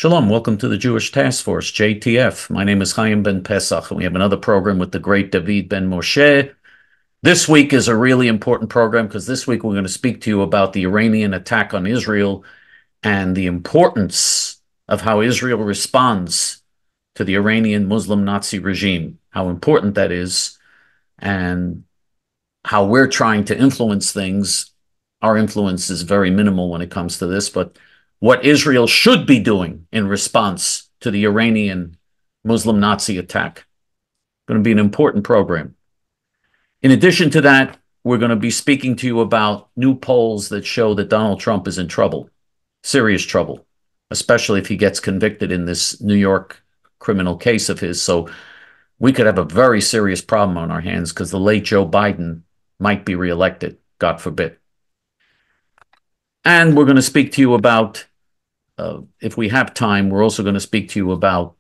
Shalom, welcome to the Jewish Task Force, JTF. My name is Chaim Ben Pesach, and we have another program with the great David Ben Moshe. This week is a really important program because this week we're going to speak to you about the Iranian attack on Israel and the importance of how Israel responds to the Iranian Muslim Nazi regime, how important that is, and how we're trying to influence things. Our influence is very minimal when it comes to this, but what Israel should be doing in response to the Iranian Muslim Nazi attack. Going to be an important program. In addition to that, we're going to be speaking to you about new polls that show that Donald Trump is in trouble, serious trouble, especially if he gets convicted in this New York criminal case of his. So we could have a very serious problem on our hands because the late Joe Biden might be reelected, God forbid. And we're going to speak to you about, if we have time, we're also going to speak to you about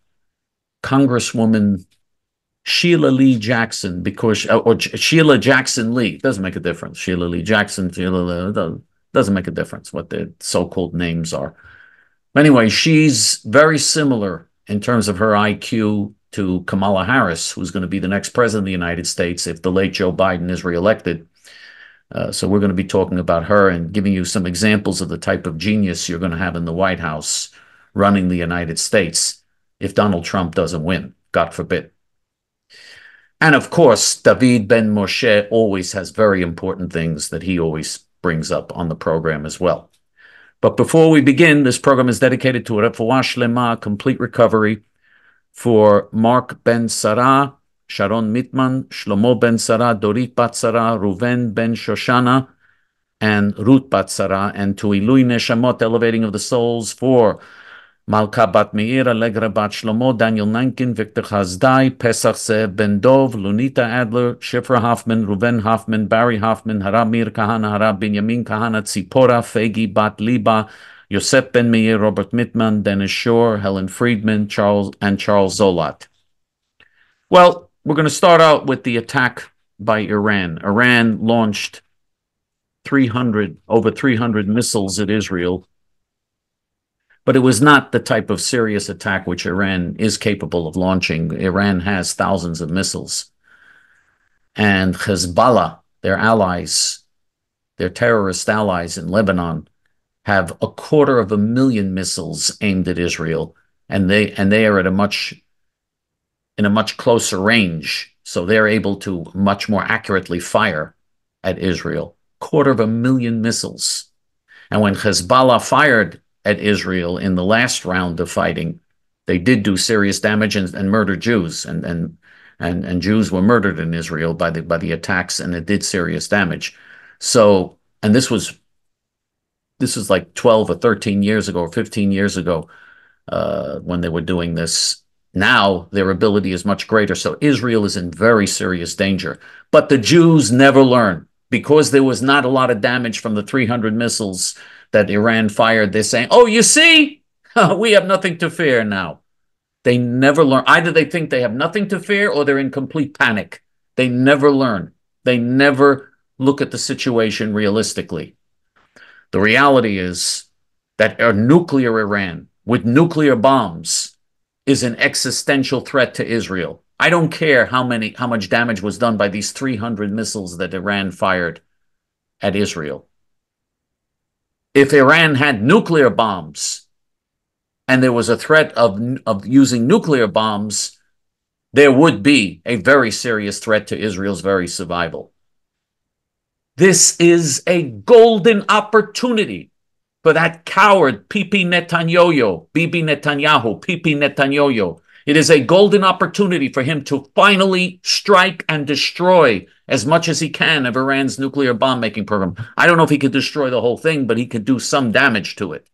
Congresswoman Sheila Lee Jackson, because, or Sheila Jackson Lee, doesn't make a difference. Sheila Lee Jackson, doesn't make a difference what the so-called names are. Anyway, she's very similar in terms of her IQ to Kamala Harris, who's going to be the next president of the United States if the late Joe Biden is reelected. So we're going to be talking about her and giving you some examples of the type of genius you're going to have in the White House running the United States if Donald Trump doesn't win, God forbid. And of course, David Ben Moshe always has very important things that he always brings up on the program as well. But before we begin, this program is dedicated to Refuah Shlema, complete recovery, for Mark Ben Sarah, Sharon Mitman, Shlomo Ben Sarah, Dorit Bat Sarah, Ruven Ben Shoshana, and Ruth Bat Sarah, and to Ilui Neshamot, elevating of the souls, for Malka Bat Meir, Allegra Bat Shlomo, Daniel Nankin, Victor Chazdai, Pesach Zev Ben Dov, Lunita Adler, Shifra Hoffman, Ruven Hoffman, Barry Hoffman, Haramir Kahana, Harab Binyamin Kahana, Tzipora, Fegi Bat Liba, Yosef Ben Meir, Robert Mittman, Dennis Shore, Helen Friedman, Charles Zolat. Well, we're going to start out with the attack by Iran. Iran launched over 300 missiles at Israel, but it was not the type of serious attack which Iran is capable of launching. Iran has thousands of missiles. And Hezbollah, their allies, their terrorist allies in Lebanon, have 250,000 missiles aimed at Israel, and they are at in a much closer range, so they're able to much more accurately fire at Israel. 250,000 missiles. And when Hezbollah fired at Israel in the last round of fighting, they did do serious damage and murder Jews, and Jews were murdered in Israel by the attacks, and it did serious damage. So, and this was like 12 or 13 years ago or 15 years ago when they were doing this. Now their ability is much greater. So Israel is in very serious danger. But the Jews never learn. Because there was not a lot of damage from the 300 missiles that Iran fired, they're saying, oh, you see, we have nothing to fear now. They never learn. Either they think they have nothing to fear or they're in complete panic. They never learn. They never look at the situation realistically. The reality is that a nuclear Iran with nuclear bombs is an existential threat to Israel. I don't care how much damage was done by these 300 missiles that Iran fired at Israel. If Iran had nuclear bombs and there was a threat of using nuclear bombs, there would be a very serious threat to Israel's very survival. This is a golden opportunity for that coward, Bibi Netanyahu. It is a golden opportunity for him to finally strike and destroy as much as he can of Iran's nuclear bomb-making program. I don't know if he could destroy the whole thing, but he could do some damage to it.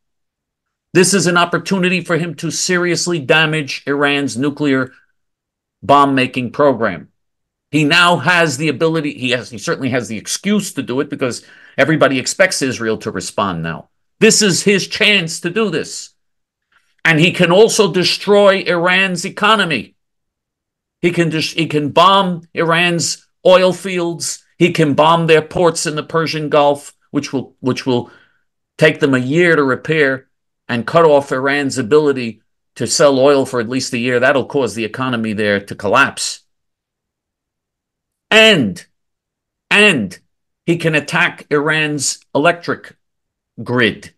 This is an opportunity for him to seriously damage Iran's nuclear bomb-making program. He now has the ability, he certainly has the excuse to do it because everybody expects Israel to respond now. This is his chance to do this. And he can also destroy Iran's economy. He can bomb Iran's oil fields. He can bomb their ports in the Persian Gulf, which will take them a year to repair. and cut off Iran's ability to sell oil for at least a year, that'll cause the economy there to collapse. And he can attack Iran's electric grid,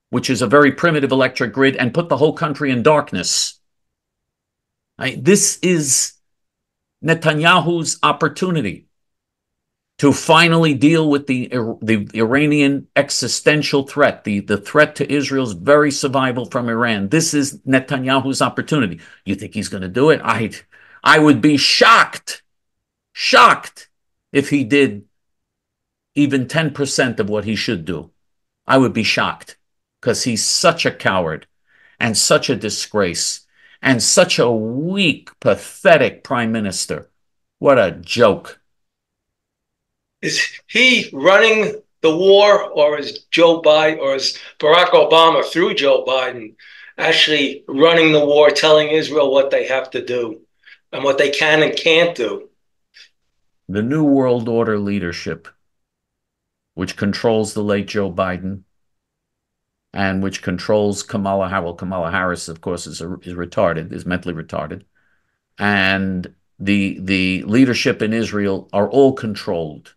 which is a very primitive electric grid, and put the whole country in darkness. This is Netanyahu's opportunity to finally deal with the Iranian existential threat, the threat to Israel's very survival from Iran. This is Netanyahu's opportunity. You think he's going to do it? I would be shocked if he did even 10% of what he should do. I would be shocked, because he's such a coward and such a disgrace and such a weak, pathetic prime minister. What a joke. Is he running the war, or is Joe Biden, or is Barack Obama through Joe Biden actually running the war, telling Israel what they have to do and what they can and can't do? The New World Order leadership, which controls the late Joe Biden and which controls Kamala Harris, of course, is retarded, is mentally retarded. And the leadership in Israel are all controlled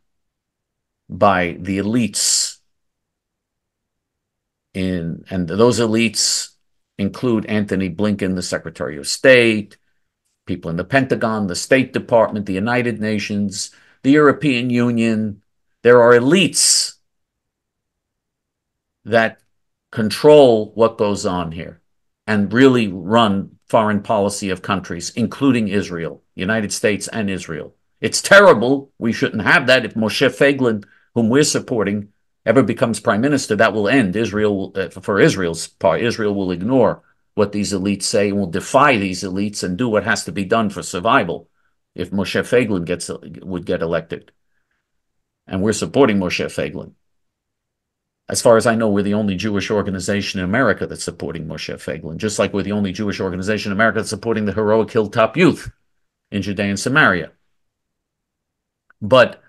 by the elites and those elites include Anthony Blinken, the Secretary of State, people in the Pentagon, the State Department, the United Nations, the European Union. There are elites that control what goes on here and really run foreign policy of countries, including Israel, United States and Israel. It's terrible. We shouldn't have that. If Moshe Feiglin, whom we're supporting, ever becomes prime minister, that will end. Israel, for Israel's part, Israel will ignore what these elites say and will defy these elites and do what has to be done for survival if Moshe Feiglin would get elected. And we're supporting Moshe Feiglin. As far as I know, we're the only Jewish organization in America that's supporting Moshe Feiglin, just like we're the only Jewish organization in America that's supporting the heroic Hilltop Youth in Judea and Samaria. But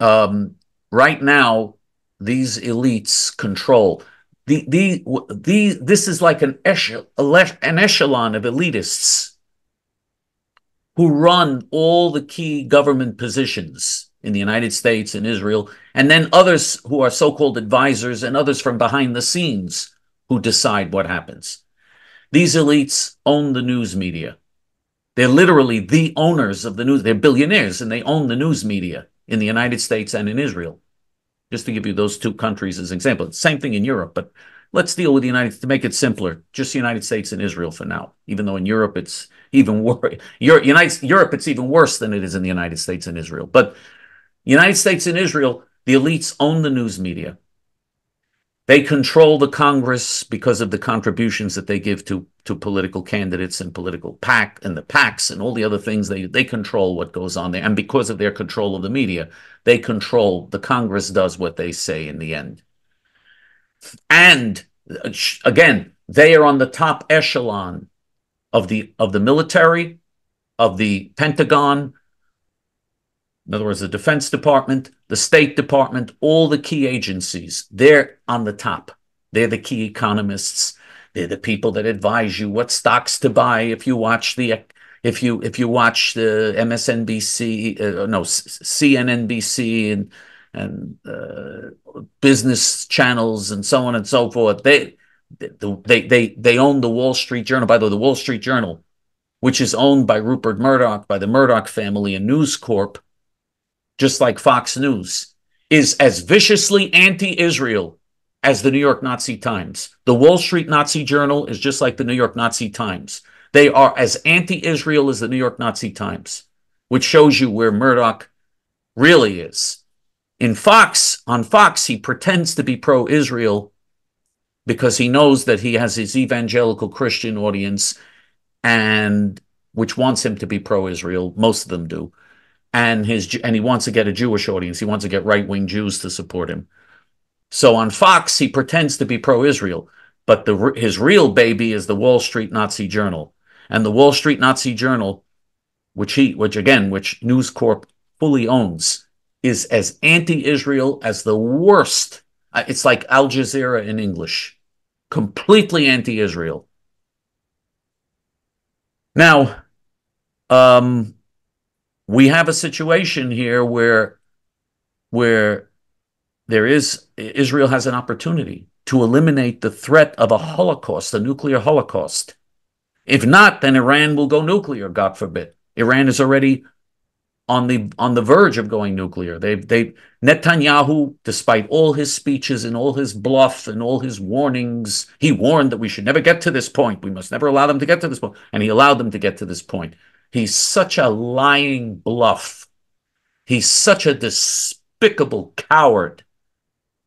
right now, these elites control. This is like an echelon of elitists who run all the key government positions in the United States and Israel, and then others who are so-called advisors and others from behind the scenes who decide what happens. These elites own the news media. They're literally the owners of the news. They're billionaires, and they own the news media in the United States and in Israel. Just to give you those two countries as an example. It's the same thing in Europe, but let's deal with the United States to make it simpler. Just the United States and Israel for now, even though in Europe it's even worse. Europe, it's even worse than it is in the United States and Israel. But United States and Israel, the elites own the news media. They control the Congress because of the contributions that they give to political candidates and political PAC and the PACs and all the other things. They control what goes on there. And because of their control of the media, they control, the Congress does what they say in the end. And again, they are on the top echelon of the military, of the Pentagon, in other words, the Defense Department, the State Department, all the key agencies. They're on the top. They're the key economists. They're the people that advise you what stocks to buy. If you watch the MSNBC, CNNBC and business channels and so on and so forth, they own the Wall Street Journal. By the way, the Wall Street Journal, which is owned by Rupert Murdoch, by the Murdoch family and News Corp, just like Fox News, is as viciously anti-Israel as the New York Nazi Times. The Wall Street Nazi Journal is just like the New York Nazi Times. They are as anti-Israel as the New York Nazi Times, which shows you where Murdoch really is. On Fox, he pretends to be pro-Israel because he knows that he has his evangelical Christian audience, and which wants him to be pro-Israel. Most of them do. And he wants to get a Jewish audience. He wants to get right-wing Jews to support him. So on Fox, he pretends to be pro-Israel, but his real baby is the Wall Street Nazi Journal. And the Wall Street Nazi Journal, which News Corp fully owns, is as anti-Israel as the worst. It's like Al Jazeera in English. completely anti-Israel. Now, we have a situation here where Israel has an opportunity to eliminate the threat of a Holocaust, a nuclear Holocaust. If not, then Iran will go nuclear, God forbid. Iran is already on the verge of going nuclear. Netanyahu, despite all his speeches and all his bluff and all his warnings, he warned that we should never get to this point. We must never allow them to get to this point. And he allowed them to get to this point. He's such a lying bluff. He's such a despicable coward,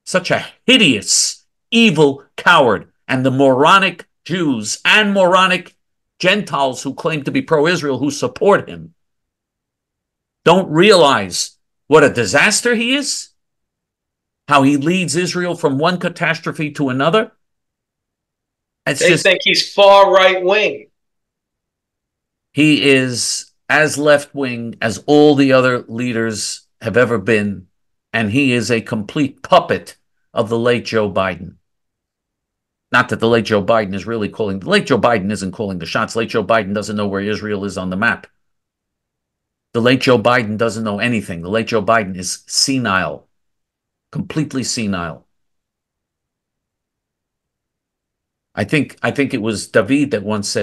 such a hideous, evil coward. And the moronic Jews and moronic Gentiles who claim to be pro-Israel, who support him, don't realize what a disaster he is, how he leads Israel from one catastrophe to another. They think he's far right-wing. He is as left-wing as all the other leaders have ever been, and he is a complete puppet of the late Joe Biden. Not that the late Joe Biden is really calling, the late Joe Biden isn't calling the shots. Late Joe Biden doesn't know where Israel is on the map. The late Joe Biden doesn't know anything. The late Joe Biden is senile, completely senile. I think it was David that once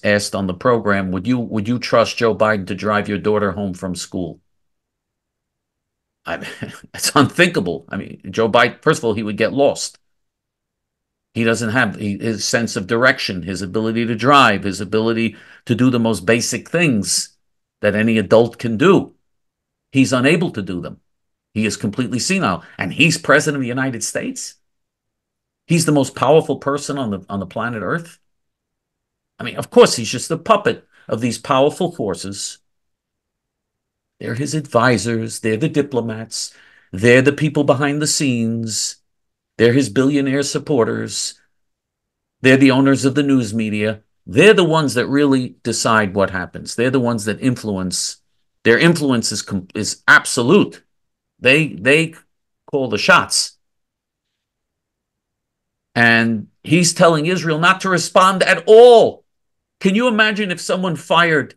asked on the program, would you trust Joe Biden to drive your daughter home from school? It's unthinkable. I mean, Joe Biden, first of all, he would get lost. He doesn't have his sense of direction, his ability to drive, his ability to do the most basic things that any adult can do. He's unable to do them. He is completely senile. And he's president of the United States. He's the most powerful person on the planet Earth. I mean, of course, he's just a puppet of these powerful forces. They're his advisors. They're the diplomats. They're the people behind the scenes. They're his billionaire supporters. They're the owners of the news media. They're the ones that really decide what happens. They're the ones that influence. Their influence is absolute. They call the shots. And he's telling Israel not to respond at all. Can you imagine if someone fired?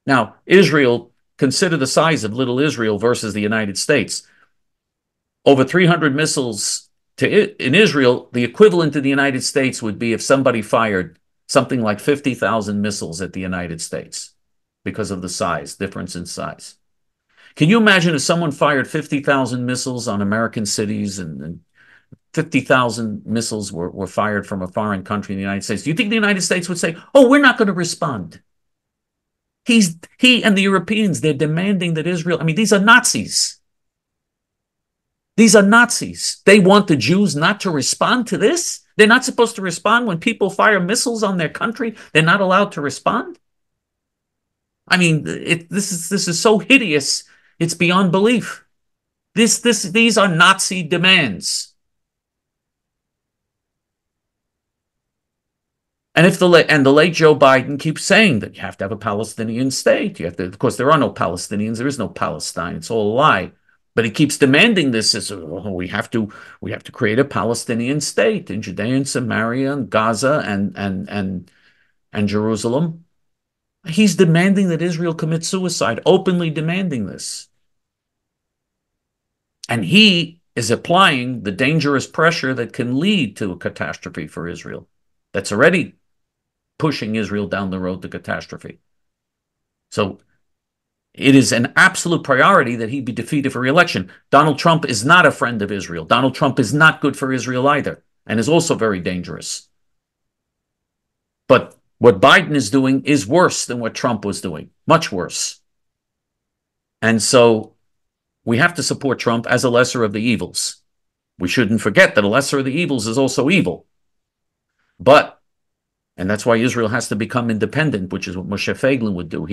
Now, Israel, consider the size of little Israel versus the United States. Over 300 missiles in Israel, the equivalent to the United States would be if somebody fired something like 50,000 missiles at the United States because of the size, difference in size. Can you imagine if someone fired 50,000 missiles on American cities and 50,000 missiles were fired from a foreign country in the United States? Do you think the United States would say, oh, we're not going to respond? He and the Europeans, they're demanding that Israel, I mean, these are Nazis. These are Nazis. They want the Jews not to respond to this? They're not supposed to respond when people fire missiles on their country. They're not allowed to respond. I mean, this is so hideous. It's beyond belief. These are Nazi demands. And the late Joe Biden keeps saying that you have to have a Palestinian state. Of course, there are no Palestinians. There is no Palestine. It's all a lie. But he keeps demanding this as we have to create a Palestinian state in Judea and Samaria and Gaza and Jerusalem. He's demanding that Israel commit suicide, openly demanding this. And he is applying the dangerous pressure that can lead to a catastrophe for Israel. That's already pushing Israel down the road to catastrophe. So it is an absolute priority that he be defeated for re-election. Donald Trump is not a friend of Israel. Donald Trump is not good for Israel either, and is also very dangerous. But what Biden is doing is worse than what Trump was doing, much worse. And so we have to support Trump as a lesser of the evils. We shouldn't forget that a lesser of the evils is also evil. And that's why Israel has to become independent, which is what Moshe Feiglin would do.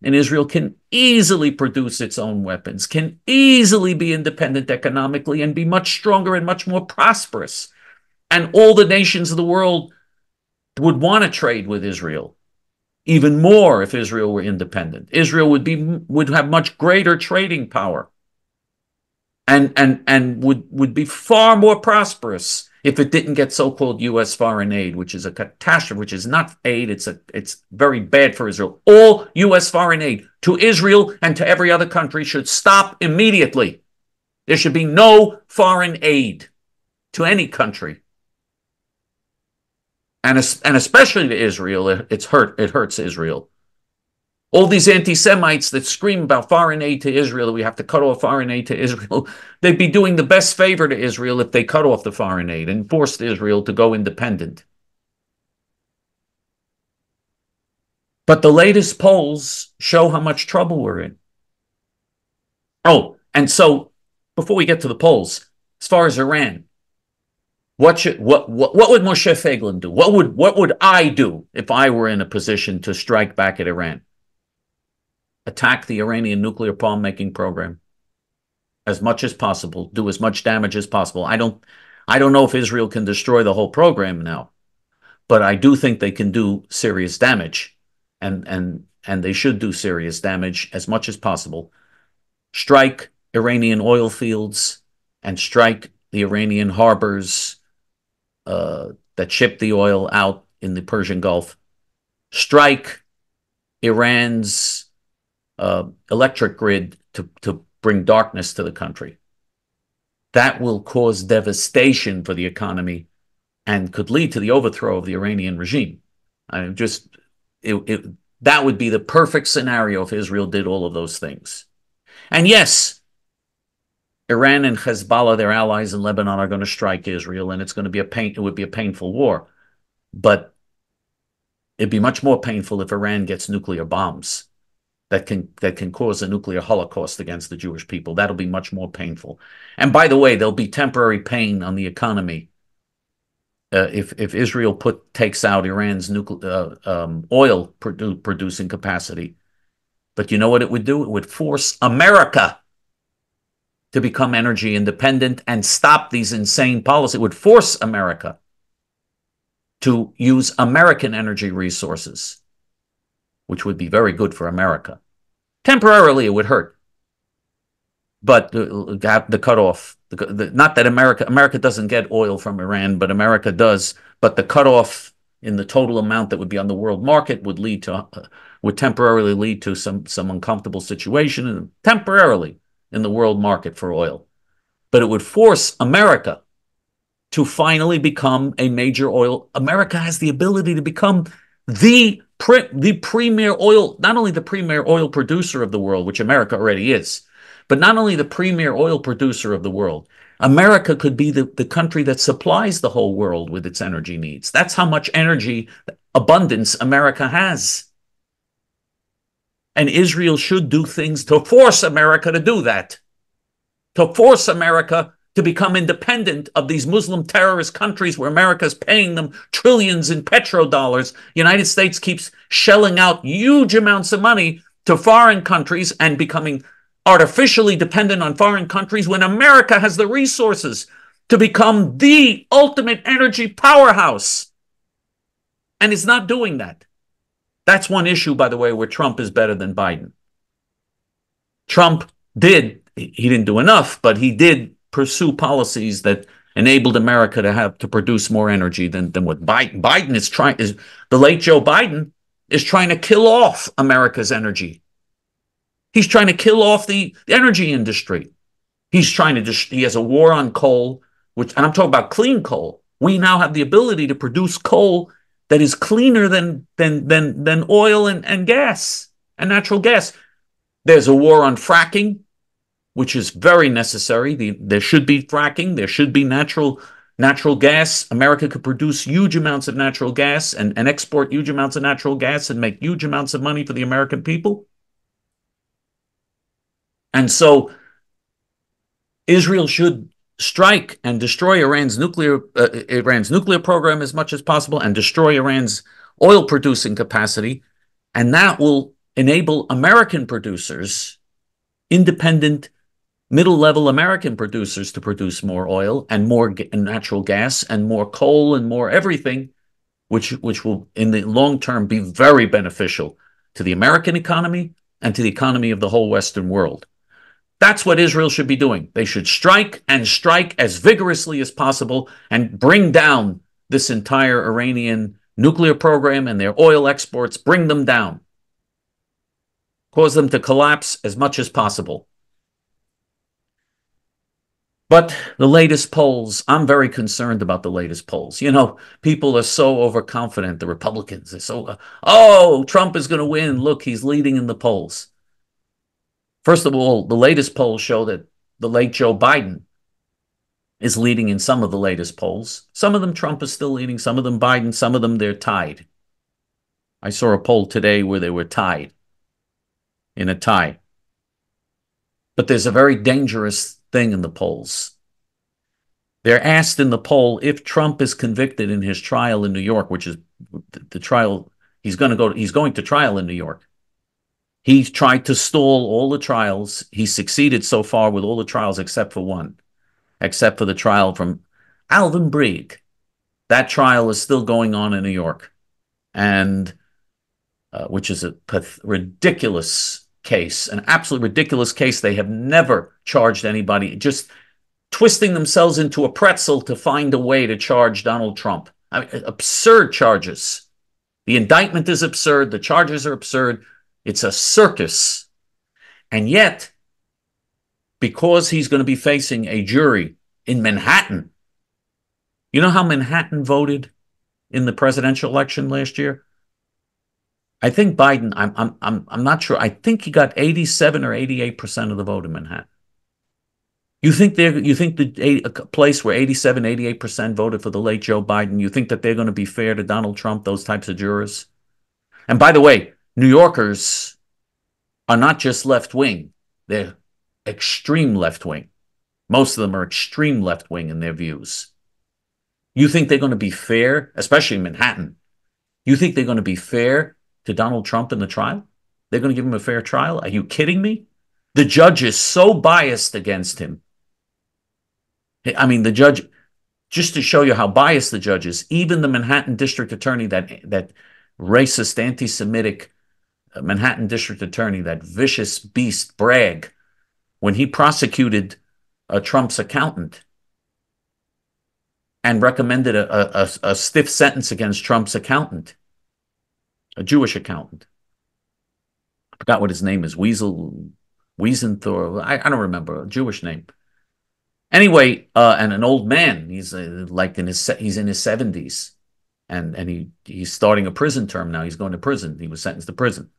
And Israel can easily produce its own weapons, can easily be independent economically and be much stronger and much more prosperous. And all the nations of the world would want to trade with Israel even more if Israel were independent. Israel would have much greater trading power and would be far more prosperous if it didn't get so-called U.S. foreign aid, which is a catastrophe, which is not aid, it's very bad for Israel. All U.S. foreign aid to Israel and to every other country should stop immediately. There should be no foreign aid to any country. And especially to Israel, it hurts Israel. All these anti-Semites that scream about foreign aid to Israel, that we have to cut off foreign aid to Israel, they'd be doing the best favor to Israel if they cut off the foreign aid and forced Israel to go independent. But the latest polls show how much trouble we're in. Oh, and so before we get to the polls, as far as Iran, what would Moshe Feiglin do? What would I do if I were in a position to strike back at Iran? Attack the Iranian nuclear bomb-making program as much as possible, do as much damage as possible. I don't know if Israel can destroy the whole program now, but I do think they can do serious damage, and they should do serious damage as much as possible. Strike Iranian oil fields and strike the Iranian harbors that ship the oil out in the Persian Gulf. Strike Iran's electric grid to bring darkness to the country. That will cause devastation for the economy and could lead to the overthrow of the Iranian regime. That would be the perfect scenario if Israel did all of those things. And yes, Iran and Hezbollah, their allies in Lebanon, are going to strike Israel, and it would be a painful war. But it'd be much more painful if Iran gets nuclear bombs that can cause a nuclear holocaust against the Jewish people. That'll be much more painful. And by the way, there'll be temporary pain on the economy if Israel takes out Iran's oil producing capacity. But you know what it would do? It would force America to become energy independent and stop these insane policies. It would force America to use American energy resources, which would be very good for America. Temporarily, it would hurt. But the cutoff, not that America doesn't get oil from Iran, but America does. But the cutoff in the total amount that would be on the world market would temporarily lead to some uncomfortable situation, temporarily in the world market for oil. But it would force America to finally become a major oil. America has the ability to become the premier oil, not only the premier oil producer of the world, which America already is, but not only the premier oil producer of the world, America could be the country that supplies the whole world with its energy needs. That's how much energy abundance America has. And Israel should do things to force America to do that, to force America to become independent of these Muslim terrorist countries where America is paying them trillions in petrodollars. The United States keeps shelling out huge amounts of money to foreign countries and becoming artificially dependent on foreign countries when America has the resources to become the ultimate energy powerhouse. And it's not doing that. That's one issue, by the way, where Trump is better than Biden. Trump he didn't do enough, but he did pursue policies that enabled America to produce more energy than what Biden is trying. The late Joe Biden is trying to kill off America's energy. He's trying to kill off the energy industry. He has a war on coal, and I'm talking about clean coal. We now have the ability to produce coal that is cleaner than oil and gas and natural gas. There's a war on fracking, which is very necessary. There should be fracking. There should be natural gas. America could produce huge amounts of natural gas and export huge amounts of natural gas and make huge amounts of money for the American people. And so Israel should strike and destroy Iran's nuclear program as much as possible and destroy Iran's oil producing capacity. And that will enable American producers, independent middle-level American producers, to produce more oil and more natural gas and more coal and more everything, which will in the long term be very beneficial to the American economy and to the economy of the whole Western world. That's what Israel should be doing. They should strike and strike as vigorously as possible and bring down this entire Iranian nuclear program and their oil exports, bring them down. Cause them to collapse as much as possible. But the latest polls, I'm very concerned about the latest polls. You know, people are so overconfident, the Republicans are so, oh, Trump is going to win. Look, he's leading in the polls. First of all, the latest polls show that the late Joe Biden is leading in some of the latest polls. Some of them Trump is still leading, some of them Biden, some of them they're tied. I saw a poll today where they were tied, in a tie. But there's a very dangerous thing in the polls. They're asked in the poll if Trump is convicted in his trial in New York, which is the trial he's going to trial in New York. He tried to stall all the trials. He succeeded so far with all the trials except for one, except for the trial from Alvin Bragg. That trial is still going on in New York, and which is a ridiculous case, an absolutely ridiculous case. They have never charged anybody, just twisting themselves into a pretzel to find a way to charge Donald Trump. I mean, absurd charges. The indictment is absurd. The charges are absurd. It's a circus. And yet, because he's going to be facing a jury in Manhattan, you know how Manhattan voted in the presidential election last year? I think Biden, I'm not sure. I think he got 87 or 88% of the vote in Manhattan. You think a place where 87, 88% voted for the late Joe Biden, you think that they're going to be fair to Donald Trump, those types of jurors? And by the way, New Yorkers are not just left-wing. They're extreme left-wing. Most of them are extreme left-wing in their views. You think they're going to be fair, especially in Manhattan? You think they're going to be fair to Donald Trump in the trial? They're going to give him a fair trial? Are you kidding me? The judge is so biased against him. I mean, the judge, just to show you how biased the judge is, even the Manhattan district attorney, that racist, anti-Semitic Manhattan district attorney, that vicious beast Bragg, when he prosecuted Trump's accountant and recommended a stiff sentence against Trump's accountant, a Jewish accountant. I forgot what his name is, Wiesenthor, I don't remember, a Jewish name. Anyway, and an old man, he's he's in his 70s, and he's starting a prison term now. He's going to prison. He was sentenced to prison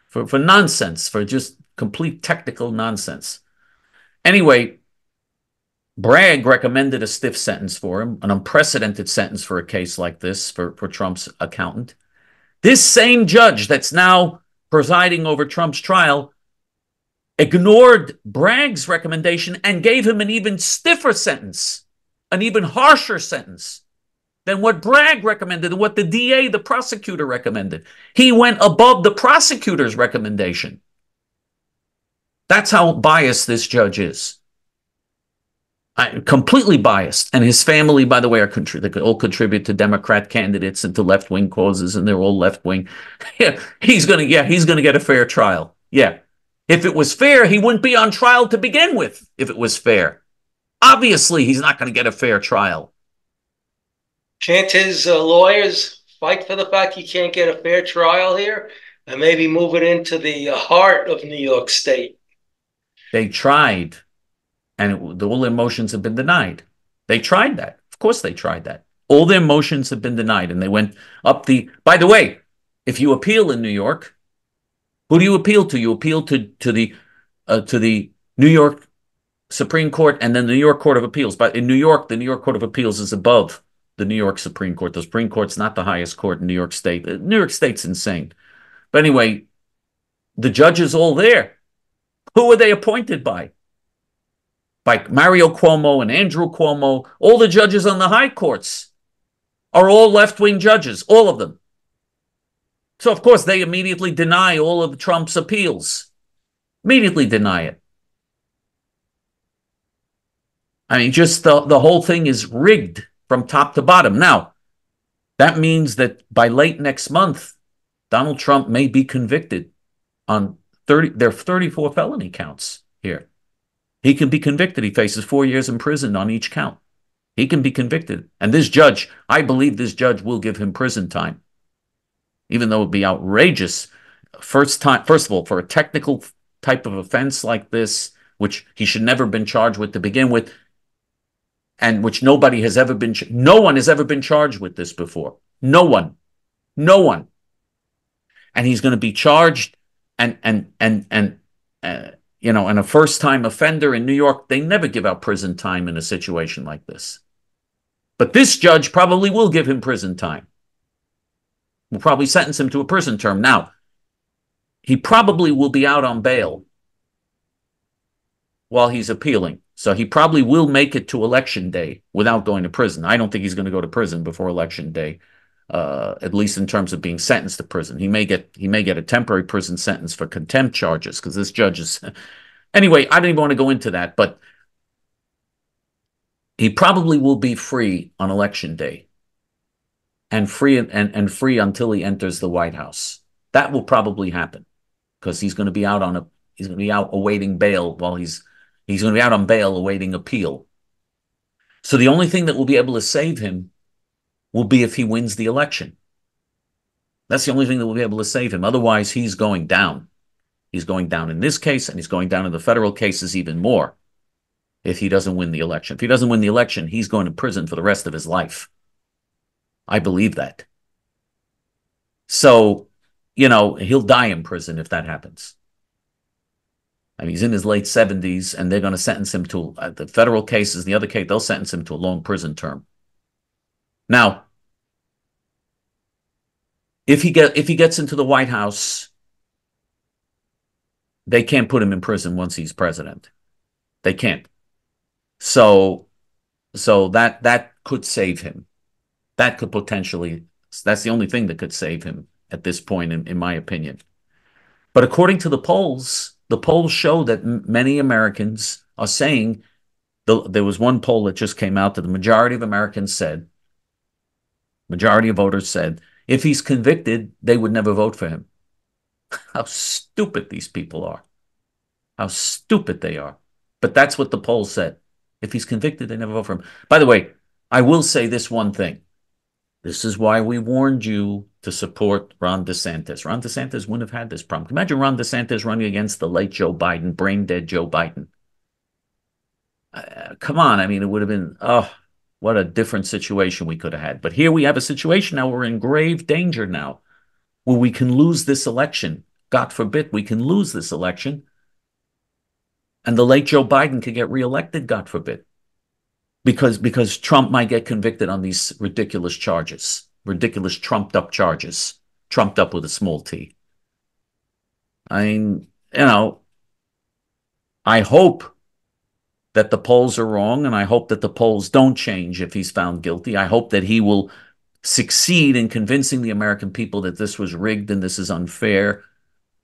for nonsense, for just complete technical nonsense. Anyway, Bragg recommended a stiff sentence for him, an unprecedented sentence for a case like this for Trump's accountant. This same judge that's now presiding over Trump's trial ignored Bragg's recommendation and gave him an even stiffer sentence, an even harsher sentence than what Bragg recommended and what the DA, the prosecutor, recommended. He went above the prosecutor's recommendation. That's how biased this judge is. Completely biased. And his family, by the way, they all contribute to Democrat candidates and to left-wing causes, and they're all left-wing. Yeah, he's going to get a fair trial. Yeah. If it was fair, he wouldn't be on trial to begin with, if it was fair. Obviously, he's not going to get a fair trial. Can't his lawyers fight for the fact he can't get a fair trial here and maybe move it into the heart of New York State? They tried, and all their motions have been denied. They tried that. Of course they tried that. All their motions have been denied, and they went up the... By the way, if you appeal in New York, who do you appeal to? You appeal to the New York Supreme Court and then the New York Court of Appeals. But in New York, the New York Court of Appeals is above the New York Supreme Court. The Supreme Court's not the highest court in New York State. New York State's insane. But anyway, the judges all there. Who were they appointed by? By Mario Cuomo and Andrew Cuomo. All the judges on the high courts are all left-wing judges, all of them. So, of course, they immediately deny all of Trump's appeals. Immediately deny it. I mean, just the whole thing is rigged from top to bottom. Now, that means that by late next month, Donald Trump may be convicted on there are 34 felony counts here. He can be convicted. He faces 4 years in prison on each count. He can be convicted. And this judge, I believe this judge will give him prison time, even though it would be outrageous. First of all, for a technical type of offense like this, which he should never have been charged with to begin with, and which no one has ever been charged with this before. No one. And he's going to be charged, and a first-time offender in New York, they never give out prison time in a situation like this. But this judge probably will give him prison time. Will probably sentence him to a prison term. Now, he probably will be out on bail while he's appealing. So he probably will make it to election day without going to prison. I don't think he's going to go to prison before election day, at least in terms of being sentenced to prison. He may get a temporary prison sentence for contempt charges, because this judge is... Anyway, I don't even want to go into that, but he probably will be free on election day, and free until he enters the White House. That will probably happen, because he's going to be out awaiting bail while he's going to be out on bail awaiting appeal. So the only thing that will be able to save him will be if he wins the election. That's the only thing that will be able to save him. Otherwise, he's going down. He's going down in this case, and he's going down in the federal cases even more if he doesn't win the election. If he doesn't win the election, he's going to prison for the rest of his life. I believe that. So, he'll die in prison if that happens. I mean, he's in his late 70s, and they're going to sentence him to the federal cases. The other case, they'll sentence him to a long prison term. Now, if he gets into the White House, they can't put him in prison once he's president. They can't. So that could save him. That could potentially. That's the only thing that could save him at this point, in my opinion. But according to the polls show that many Americans are saying, there was one poll that just came out that the majority of voters said, if he's convicted, they would never vote for him. How stupid these people are. How stupid they are. But that's what the poll said. If he's convicted, they never vote for him. By the way, I will say this one thing. This is why we warned you to support Ron DeSantis. Ron DeSantis wouldn't have had this problem. Imagine Ron DeSantis running against the late Joe Biden, brain-dead Joe Biden. Come on. I mean, it would have been, what a different situation we could have had. But here we have a situation now. We're in grave danger now, where we can lose this election. God forbid we can lose this election. And the late Joe Biden could get reelected, God forbid. Because Trump might get convicted on these ridiculous charges, ridiculous trumped up charges, trumped up with a small t. I mean, I hope that the polls are wrong, and I hope that the polls don't change if he's found guilty. I hope that he will succeed in convincing the American people that this was rigged and this is unfair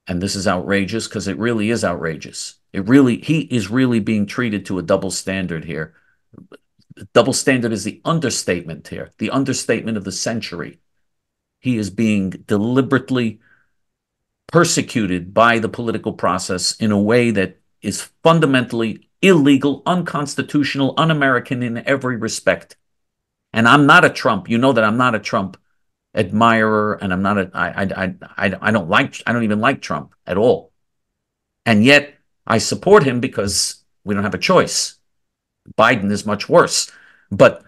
and this is outrageous, because it really is outrageous. He is really being treated to a double standard here. Double standard is the understatement here, the understatement of the century. He is being deliberately persecuted by the political process in a way that is fundamentally illegal, unconstitutional, un-American in every respect. And I'm not a Trump. You know that I'm not a Trump admirer, and I'm not I don't even like Trump at all. And yet I support him because we don't have a choice. Biden is much worse. But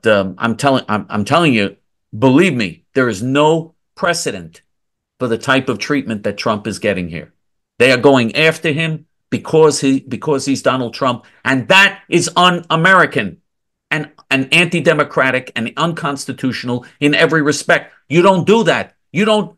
I'm telling you, believe me, there is no precedent for the type of treatment that Trump is getting here. They are going after him because he's Donald Trump, and that is un-American and anti-democratic and unconstitutional in every respect. You don't do that. You don't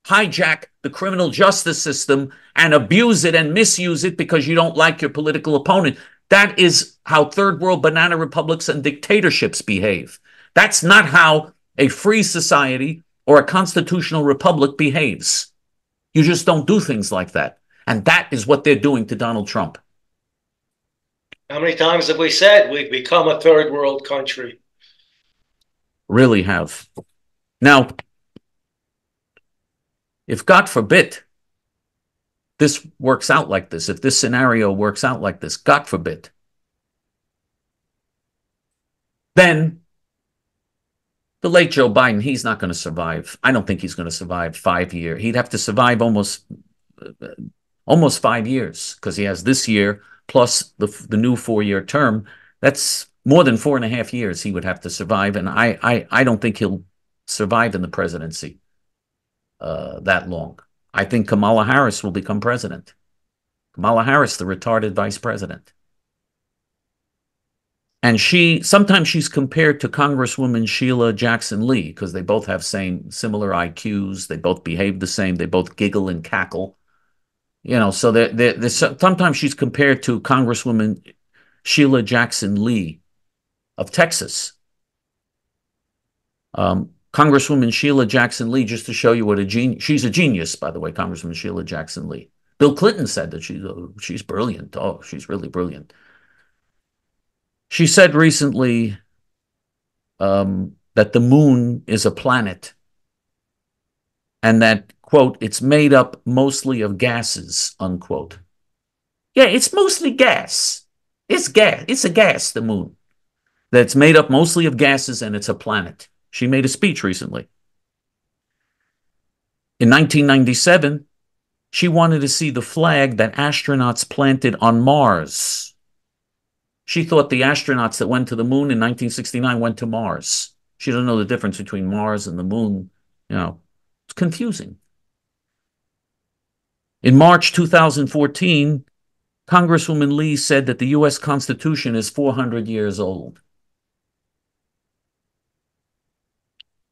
hijack the criminal justice system and abuse it and misuse it because you don't like your political opponent. That is how third world banana republics and dictatorships behave. That's not how a free society or a constitutional republic behaves. You just don't do things like that. And that is what they're doing to Donald Trump. How many times have we said we've become a third world country? Really have. Now, if God forbid this works out like this, if this scenario works out like this, God forbid, then the late Joe Biden, he's not going to survive. I don't think he's going to survive 5 years. He'd have to survive almost 5 years, because he has this year plus the new 4-year term. That's more than 4.5 years he would have to survive, and I don't think he'll survive in the presidency that long. I think Kamala Harris will become president. Kamala Harris, the retarded vice president. And sometimes she's compared to Congresswoman Sheila Jackson Lee, because they both have similar IQs. They both behave the same. They both giggle and cackle. So sometimes she's compared to Congresswoman Sheila Jackson Lee of Texas. Congresswoman Sheila Jackson Lee, just to show you what a genius, she's a genius, by the way, Congresswoman Sheila Jackson Lee. Bill Clinton said that she's brilliant. Oh, she's really brilliant. She said recently that the moon is a planet, and that, quote, it's made up mostly of gases, unquote. Yeah, it's mostly gas. It's gas. It's a gas, the moon. That's made up mostly of gases, and it's a planet. She made a speech recently. In 1997, she wanted to see the flag that astronauts planted on Mars. She thought the astronauts that went to the moon in 1969 went to Mars. She doesn't know the difference between Mars and the moon. It's confusing. In March 2014, Congresswoman Lee said that the U.S. Constitution is 400 years old.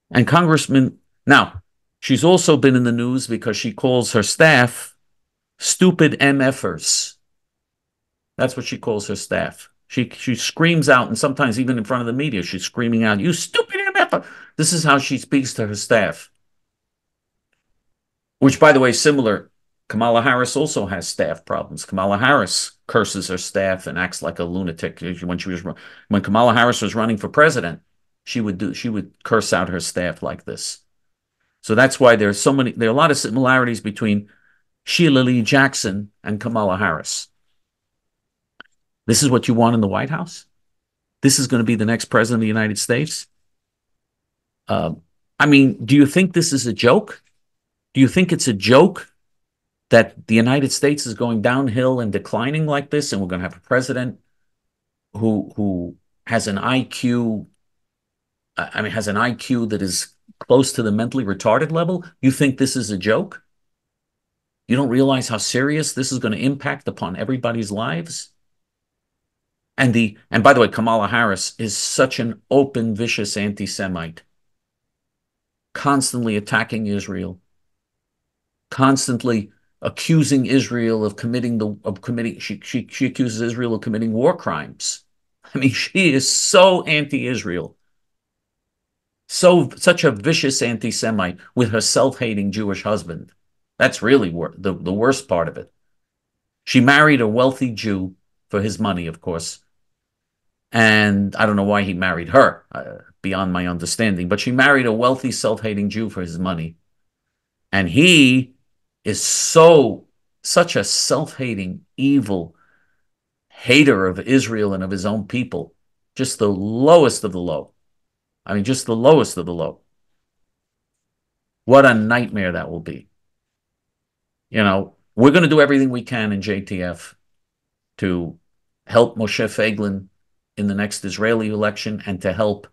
And now, she's also been in the news because she calls her staff stupid MFers. That's what she calls her staff. She screams out, and sometimes even in front of the media, she's screaming out, "You stupid MFer!" This is how she speaks to her staff. Which, by the way, is similar. Kamala Harris also has staff problems. Kamala Harris curses her staff and acts like a lunatic. When Kamala Harris was running for president, she would curse out her staff like this. So that's why there are a lot of similarities between Sheila Lee Jackson and Kamala Harris. This is what you want in the White House? This is going to be the next president of the United States? Do you think this is a joke? Do you think it's a joke that the United States is going downhill and declining like this, and we're going to have a president who has an IQ, that is close to the mentally retarded level? You think this is a joke? You don't realize how serious this is going to impact upon everybody's lives? And by the way, Kamala Harris is such an open, vicious anti-Semite, constantly attacking Israel, constantly accusing Israel of committing she accuses Israel of committing war crimes. She is so anti-Israel, such a vicious anti-Semite with her self-hating Jewish husband. That's really the worst part of it. She married a wealthy Jew for his money, of course. And I don't know why he married her, beyond my understanding. But she married a wealthy, self-hating Jew for his money. And he is such a self-hating, evil hater of Israel and of his own people. Just the lowest of the low. Just the lowest of the low. What a nightmare that will be. We're going to do everything we can in JTF to help Moshe Feiglin in the next Israeli election, and to help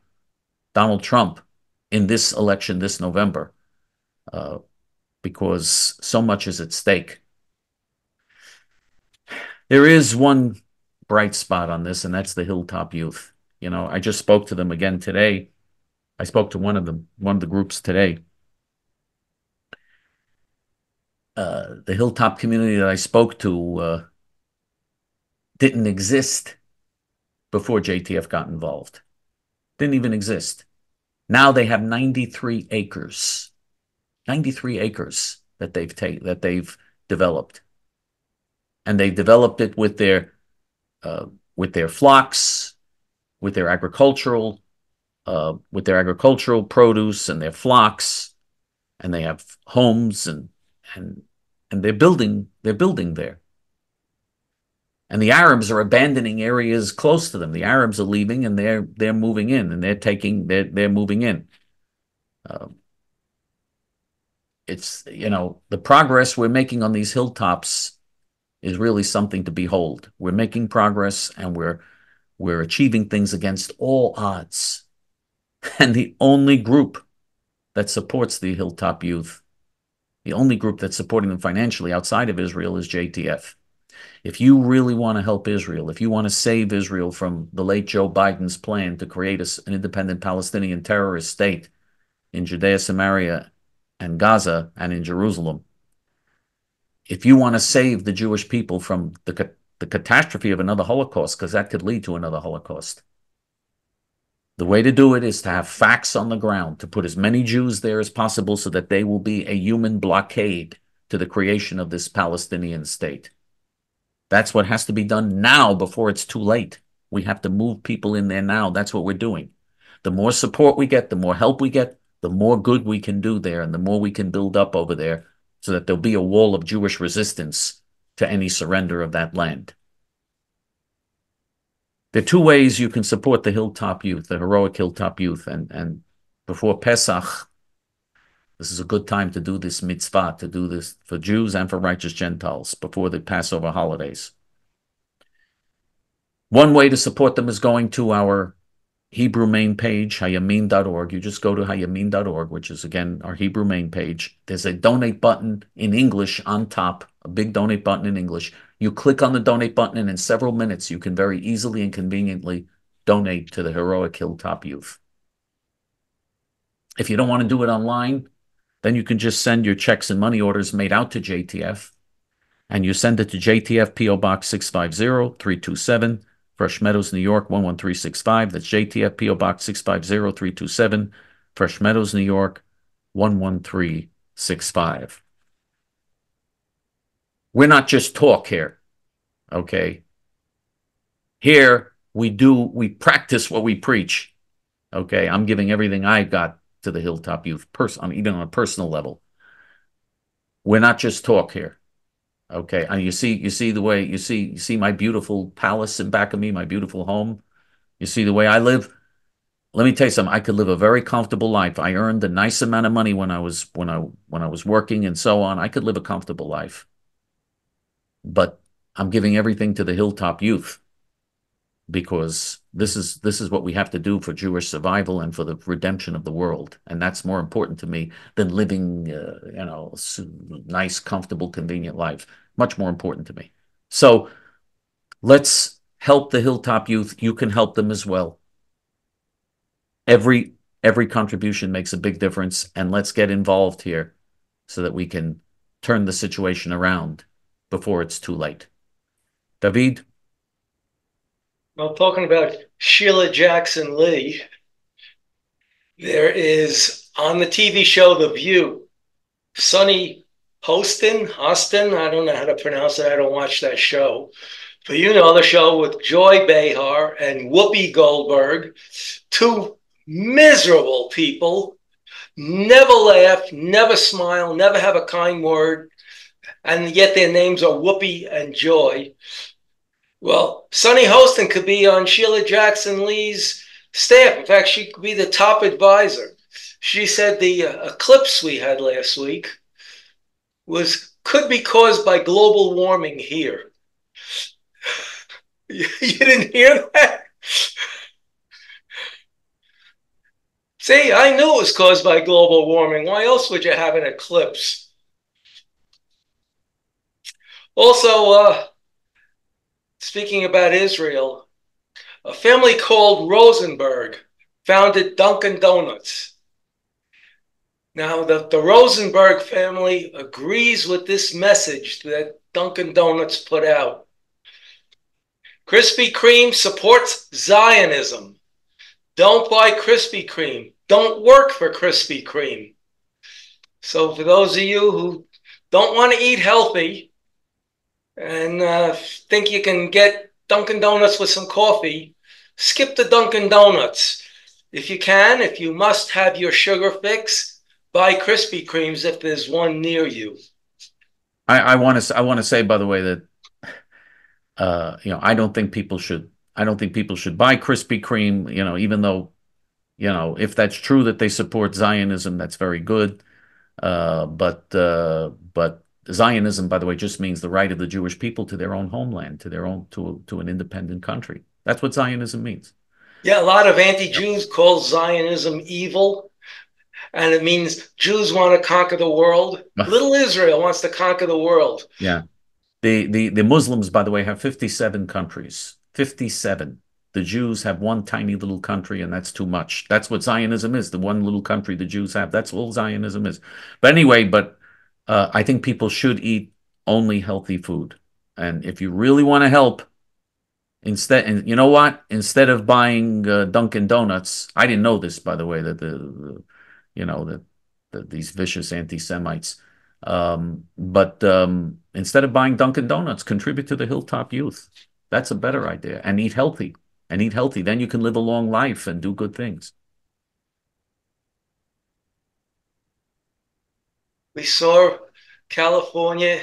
Donald Trump in this election this November, because so much is at stake. There is one bright spot on this, and that's the Hilltop Youth. I just spoke to them again today. I spoke to one of the groups today. The Hilltop community that I spoke to didn't exist before JTF got involved. Didn't even exist. Now they have 93 acres. 93 acres that they've developed. And they've developed it with their flocks, with their agricultural produce and their flocks, and they have homes and and they're building there. And the Arabs are abandoning areas close to them. The Arabs are leaving, and they're moving in, and they're moving in. It's, the progress we're making on these hilltops is really something to behold. We're making progress, and we're achieving things against all odds. And the only group that supports the hilltop youth, the only group that's supporting them financially outside of Israel, is JTF. If you really want to help Israel, if you want to save Israel from the late Joe Biden's plan to create an independent Palestinian terrorist state in Judea, Samaria, and Gaza, and in Jerusalem, if you want to save the Jewish people from the catastrophe of another Holocaust, because that could lead to another Holocaust, the way to do it is to have facts on the ground, to put as many Jews there as possible so that they will be a human blockade to the creation of this Palestinian state. That's what has to be done now before it's too late. We have to move people in there now. That's what we're doing. The more support we get, the more help we get, the more good we can do there, and the more we can build up over there so that there'll be a wall of Jewish resistance to any surrender of that land. There are two ways you can support the hilltop youth, the heroic hilltop youth. And before Pesach, this is a good time to do this mitzvah, to do this for Jews and for righteous Gentiles before the Passover holidays. One way to support them is going to our Hebrew main page, hayamin.org. You just go to hayamin.org, which is, again, our Hebrew main page. There's a donate button in English on top, a big donate button in English. You click on the donate button, and in several minutes, you can very easily and conveniently donate to the heroic hilltop youth. If you don't want to do it online, then you can just send your checks and money orders made out to JTF, and you send it to JTF P.O. Box 650-327, Fresh Meadows, New York, 11365. That's JTF P.O. Box 650-327, Fresh Meadows, New York, 11365. We're not just talk here, okay? Here, we practice what we preach, okay? I'm giving everything I got to the hilltop youth, even on a personal level. We're not just talk here, okay? And you see the way, you see my beautiful palace in back of me, my beautiful home. You see the way I live. Let me tell you something. I could live a very comfortable life. I earned a nice amount of money when I was working and so on. I could live a comfortable life, but I'm giving everything to the hilltop youth, because this is what we have to do for Jewish survival and for the redemption of the world. And that's more important to me than living, nice, comfortable, convenient life. Much more important to me. So let's help the hilltop youth. You can help them as well. Every contribution makes a big difference, and let's get involved here so that we can turn the situation around before it's too late. David? Well, talking about Sheila Jackson Lee, there is on the TV show The View, Sunny Hostin, I don't know how to pronounce it. I don't watch that show. But you know the show with Joy Behar and Whoopi Goldberg, two miserable people, never laugh, never smile, never have a kind word, and yet their names are Whoopi and Joy. Well, Sunny Hostin could be on Sheila Jackson Lee's staff. In fact, she could be the top advisor. She said the eclipse we had last week could be caused by global warming here. You didn't hear that? See, I knew it was caused by global warming. Why else would you have an eclipse? Also, speaking about Israel, a family called Rosenberg founded Dunkin' Donuts. Now, the Rosenberg family agrees with this message that Dunkin' Donuts put out. Krispy Kreme supports Zionism. Don't buy Krispy Kreme. Don't work for Krispy Kreme. So for those of you who don't want to eat healthy and think you can get Dunkin' Donuts with some coffee, skip the Dunkin' Donuts. If you must have your sugar fix, buy Krispy Kremes if there's one near you. I want to say, by the way, that I don't think people should. I don't think people should buy Krispy Kreme. Even though if that's true that they support Zionism, that's very good. But Zionism, by the way, just means the right of the Jewish people to their own homeland, to an independent country. That's what Zionism means. Yeah, a lot of Yep. anti-Jews call Zionism evil, and it means Jews want to conquer the world. Little Israel wants to conquer the world. Yeah. The Muslims, by the way, have 57 countries. 57. The Jews have one tiny little country, and that's too much. That's what Zionism is, the one little country the Jews have. That's all Zionism is. But anyway, I think people should eat only healthy food. And if you really want to help, and you know what? Instead of buying Dunkin' Donuts, I didn't know this, by the way, that these vicious anti-Semites. But instead of buying Dunkin' Donuts, contribute to the Hilltop Youth. That's a better idea. And eat healthy. And eat healthy. Then you can live a long life and do good things. We saw California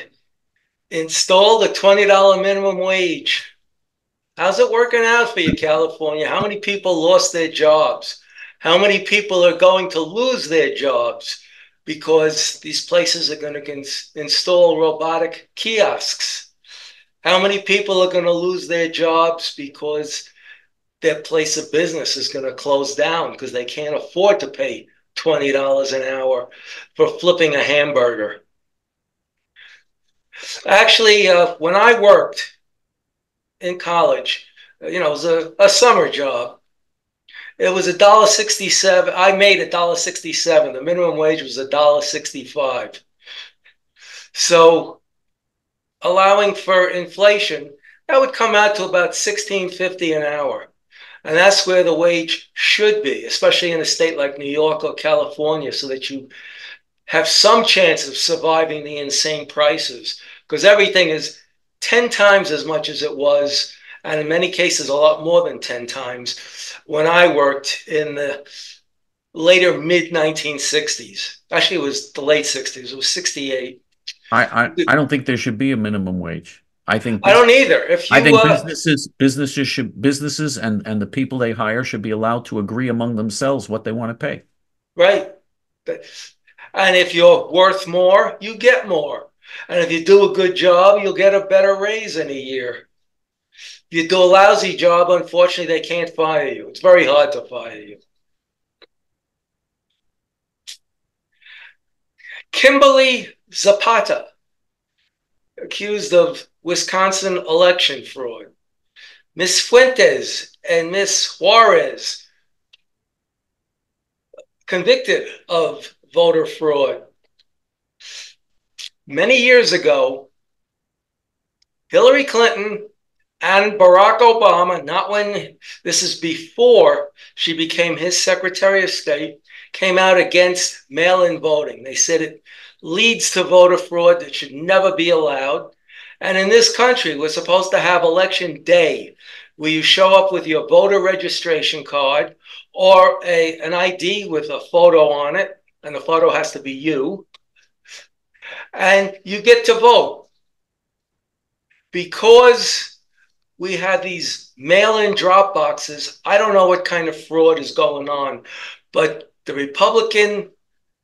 install the $20 minimum wage. How's it working out for you, California? How many people lost their jobs? How many people are going to lose their jobs because these places are going to install robotic kiosks? How many people are going to lose their jobs because their place of business is going to close down because they can't afford to pay $20 an hour for flipping a hamburger? Actually, when I worked in college, it was a summer job. It was $1.67. I made $1.67. The minimum wage was $1.65. So allowing for inflation, that would come out to about $16.50 an hour. And that's where the wage should be, especially in a state like New York or California, so that you have some chance of surviving the insane prices, because everything is 10 times as much as it was, and in many cases, a lot more than 10 times when I worked in the later mid-1960s. Actually, it was the late 60s. It was 68. I don't think there should be a minimum wage. I don't either. If I you, think businesses and the people they hire should be allowed to agree among themselves what they want to pay. right. And if you're worth more, you get more. And if you do a good job, you'll get a better raise in a year. If you do a lousy job, unfortunately, they can't fire you. It's very hard to fire you. Kimberly Zapata, accused of Wisconsin election fraud. Miss Fuentes and Miss Juarez, convicted of voter fraud. Many years ago, Hillary Clinton and Barack Obama, not when, this is before she became his Secretary of State, came out against mail-in voting. They said it leads to voter fraud that should never be allowed. And in this country, we're supposed to have election day, where you show up with your voter registration card or an ID with a photo on it, and the photo has to be you, and you get to vote. Because we had these mail-in drop boxes, I don't know what kind of fraud is going on, but the Republican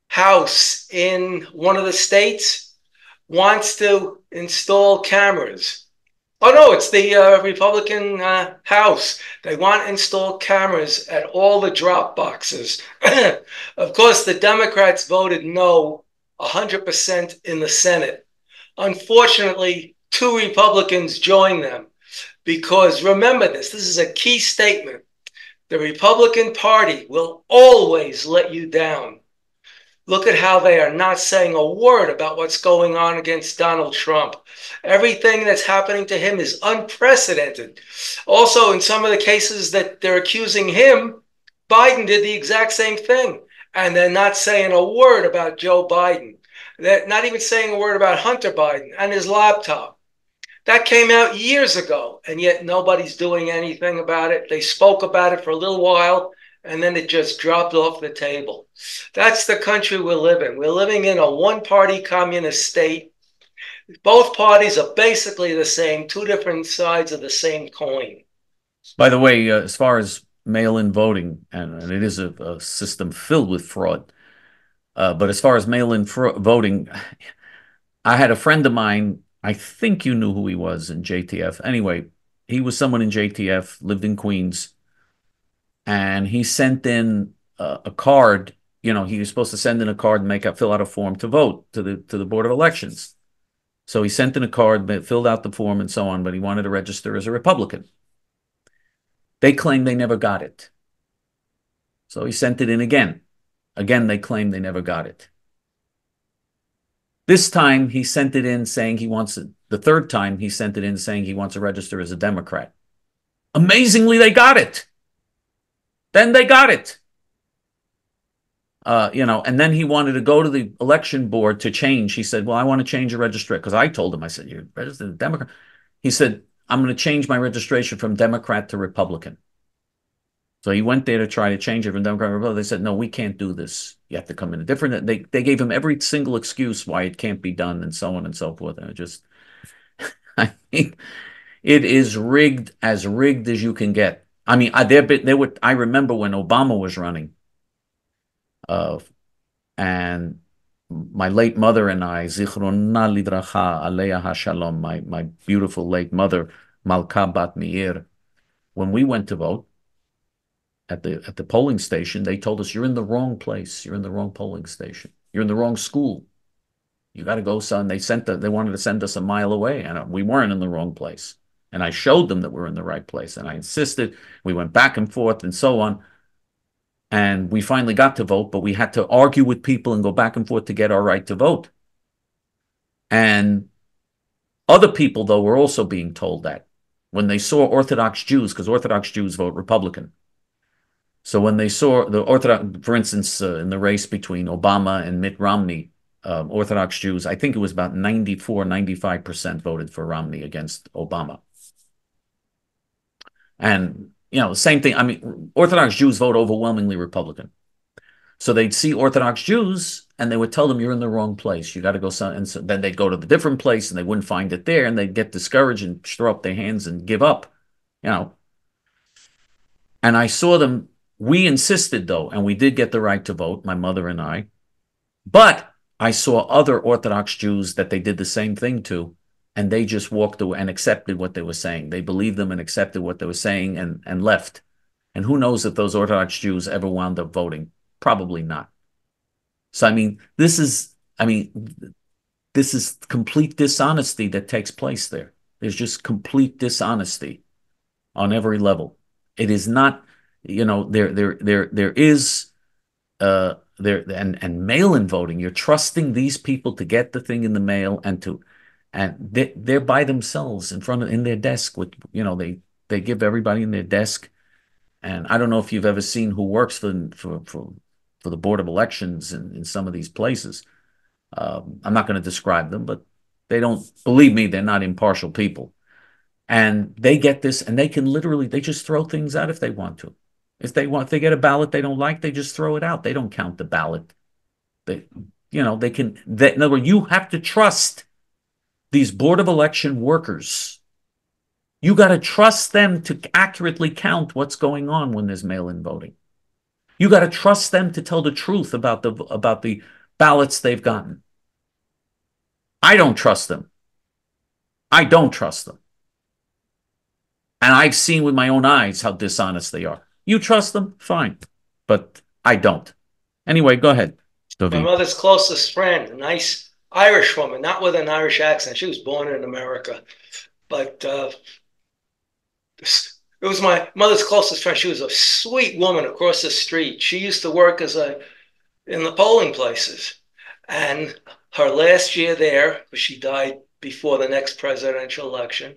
House in one of the states wants to install cameras. Oh, no, it's the Republican House. They want to install cameras at all the drop boxes. Of course, the Democrats voted no 100% in the Senate. Unfortunately, 2 Republicans joined them, because remember this is a key statement. The Republican Party will always let you down. Look at how they are not saying a word about what's going on against Donald Trump. Everything that's happening to him is unprecedented. Also, in some of the cases that they're accusing him, Biden did the exact same thing. And they're not saying a word about Joe Biden. They're not even saying a word about Hunter Biden and his laptop. That came out years ago, and yet nobody's doing anything about it. They spoke about it for a little while, and then it just dropped off the table. That's the country we live in. We're living in a one-party communist state. both parties are basically the same, two different sides of the same coin. By the way, as far as mail-in voting, and it is a system filled with fraud, but as far as mail-in voting, I had a friend of mine, I think you knew who he was in JTF. Anyway, he was someone in JTF, lived in Queens, and he sent in a card. You know, he was supposed to send in a card and fill out a form to vote to the Board of Elections. So he sent in a card, filled out the form and so on, but he wanted to register as a Republican. They claimed they never got it. So he sent it in again. Again, they claimed they never got it. This time he sent it in saying he wants it. The third time he sent it in saying he wants to register as a Democrat. Amazingly, they got it. Then they got it. You know, and then he wanted to go to the election board to change. He said, well, I want to change your registration. Because I told him, I said, you're registered as a Democrat. He said, I'm going to change my registration from Democrat to Republican. So he went there to try to change it from Democrat to Republican. They said, no, we can't do this. You have to come in a different. They gave him every single excuse why it can't be done and so on and so forth. And it just, I mean, it is rigged as you can get. I mean, I remember when Obama was running, and my late mother and I, Zichrona Lidracha, Aleha HaShalom, my beautiful late mother, Malka Bat Meir, when we went to vote at the polling station, they told us, you're in the wrong place. You're in the wrong polling station. You're in the wrong school. You got to go, son. They wanted to send us a mile away, and we weren't in the wrong place. And I showed them that we're in the right place, and I insisted. We went back and forth and so on. And we finally got to vote, but we had to argue with people and go back and forth to get our right to vote. And other people, though, were also being told that when they saw Orthodox Jews, because Orthodox Jews vote Republican. So when they saw the Orthodox, for instance, in the race between Obama and Mitt Romney, Orthodox Jews, I think it was about 94, 95% voted for Romney against Obama. And, you know, the same thing. I mean, Orthodox Jews vote overwhelmingly Republican. So they'd see Orthodox Jews and they would tell them, you're in the wrong place. You got to go. And so then they'd go to the different place and they wouldn't find it there. And they'd get discouraged and throw up their hands and give up, you know. And I saw them. We insisted, though, and we did get the right to vote, my mother and I. But I saw other Orthodox Jews that they did the same thing to, and they just walked away and accepted what they were saying. They believed them and accepted what they were saying and left. And who knows if those Orthodox Jews ever wound up voting? Probably not. So, I mean, this is complete dishonesty that takes place there. There's just complete dishonesty on every level. It is not, you know, there is mail-in voting. You're trusting these people to get the thing in the mail and they're by themselves in their desk with, you know, they give everybody in their desk. And I don't know if you've ever seen who works for the Board of Elections in some of these places. I'm not going to describe them, but they don't, believe me, they're not impartial people. And they get this and they just throw things out if they want to. If they get a ballot they don't like, they just throw it out. They don't count the ballot. In other words, you have to trust these Board of Election workers. You got to trust them to accurately count what's going on when there's mail-in voting. You got to trust them to tell the truth about the ballots they've gotten. I don't trust them. I don't trust them. And I've seen with my own eyes how dishonest they are. You trust them? Fine. But I don't. Anyway, go ahead, My mother's closest friend, a nice Irish woman, not with an Irish accent. She was born in America. But it was my mother's closest friend. She was a sweet woman across the street. She used to work in the polling places. And her last year there, because she died before the next presidential election,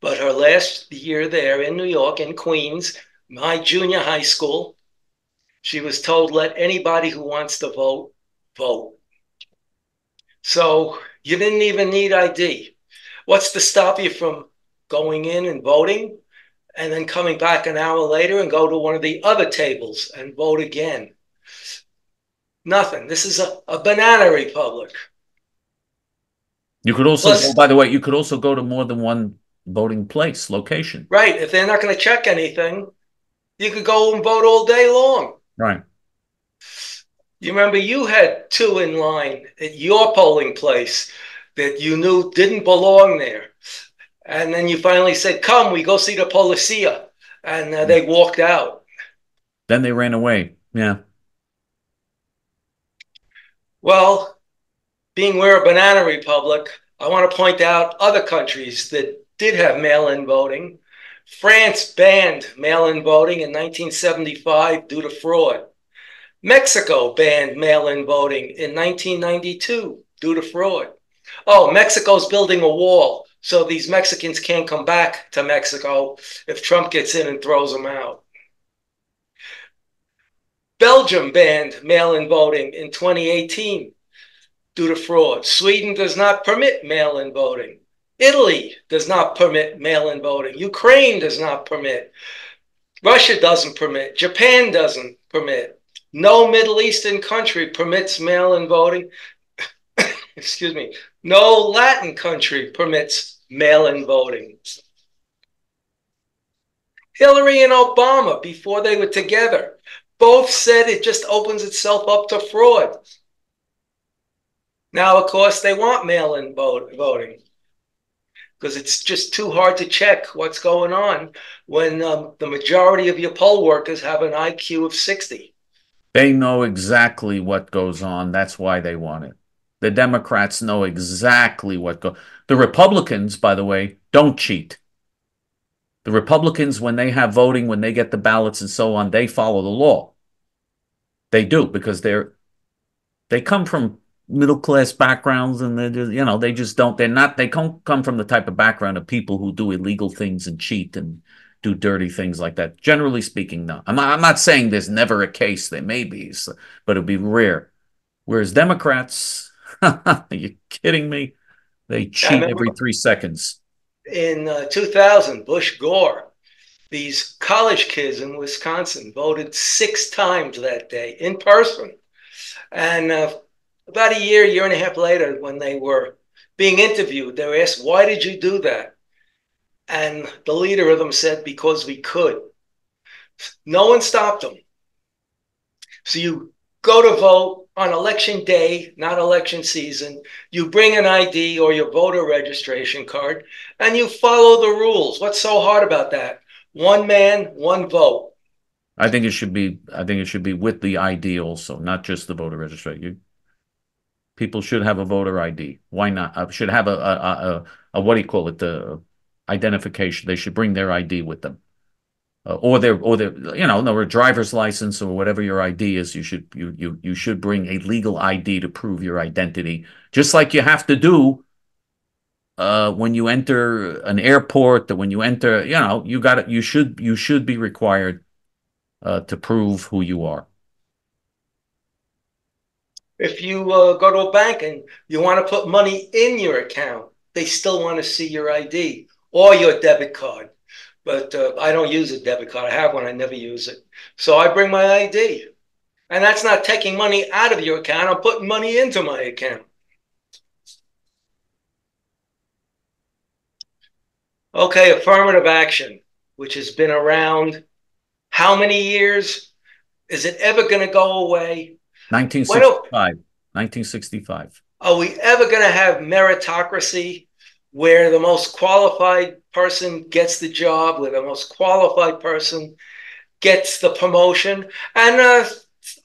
but her last year there in New York, in Queens, my junior high school, she was told, let anybody who wants to vote, vote. So you didn't even need ID. What's to stop you from going in and voting and then coming back an hour later and go to one of the other tables and vote again? Nothing. This is a banana republic. You could also, oh, Plus, by the way, you could also go to more than one voting place, location. right, if they're not going to check anything, you could go and vote all day long. Right. You remember you had two in line at your polling place that you knew didn't belong there. And then you finally said, come, we go see the policia. And they walked out. Then they ran away. Yeah. Well, being we're a banana republic, I want to point out other countries that did have mail-in voting. France banned mail-in voting in 1975 due to fraud. Mexico banned mail-in voting in 1992 due to fraud. Oh, Mexico's building a wall, so these Mexicans can't come back to Mexico if Trump gets in and throws them out. Belgium banned mail-in voting in 2018 due to fraud. Sweden does not permit mail-in voting. Italy does not permit mail-in voting. Ukraine does not permit. Russia doesn't permit. Japan doesn't permit. No Middle Eastern country permits mail-in voting. Excuse me. No Latin country permits mail-in voting. Hillary and Obama, before they were together, both said it just opens itself up to fraud. Now, of course, they want mail-in voting because it's just too hard to check what's going on when the majority of your poll workers have an IQ of 60. They know exactly what goes on. That's why they want it. The Democrats know exactly what goes. The Republicans, by the way, don't cheat. The Republicans, when they have voting, when they get the ballots and so on, they follow the law. They do because they come from middle class backgrounds, and they just, they just don't. They don't come from the type of background of people who do illegal things and cheat and do dirty things like that. Generally speaking, no. I'm not saying there's never a case. There may be, but it'd be rare. Whereas Democrats, are you kidding me? They cheat every 3 seconds. In 2000, Bush Gore, these college kids in Wisconsin voted 6 times that day in person. And about a year and a half later, when they were being interviewed, they were asked, why did you do that? And the leader of them said, because we could. No one stopped them. So you go to vote on election day, not election season. You bring an ID or your voter registration card, and you follow the rules. What's so hard about that? One man, one vote. I think it should be with the ID also, not just the voter registration. People should have a voter ID. Why not? Should have a what do you call it? The identification. They should bring their ID with them. Or their their driver's license or whatever your ID is. You should bring a legal ID to prove your identity, just like you have to do when you enter an airport, or when you enter, you should be required to prove who you are. If you go to a bank and you want to put money in your account, they still want to see your ID or your debit card. But I don't use a debit card. I have one. I never use it. So I bring my ID. And that's not taking money out of your account. I'm putting money into my account. Okay, affirmative action, which has been around how many years? Is it ever going to go away? 1965. 1965. Are we ever going to have meritocracy where the most qualified person gets the job, where the most qualified person gets the promotion? And a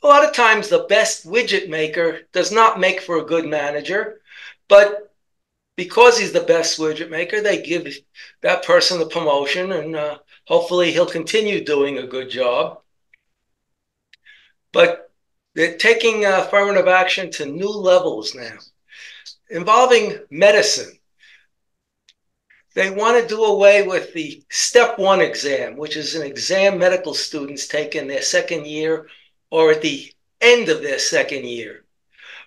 lot of times the best widget maker does not make for a good manager, but because he's the best widget maker, they give that person the promotion, and hopefully he'll continue doing a good job. But they're taking affirmative action to new levels now, involving medicine. They want to do away with the step 1 exam, which is an exam medical students take in their second year or at the end of their second year.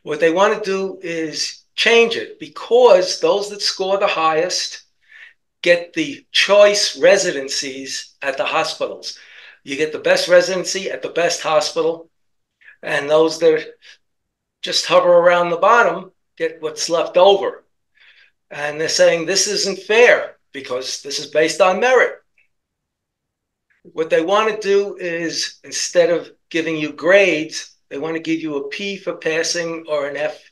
What they want to do is change it, because those that score the highest get the choice residencies at the hospitals. You get the best residency at the best hospital, and those that just hover around the bottom get what's left over. And they're saying this isn't fair because this is based on merit. What they want to do is, instead of giving you grades, they want to give you a P for passing or an F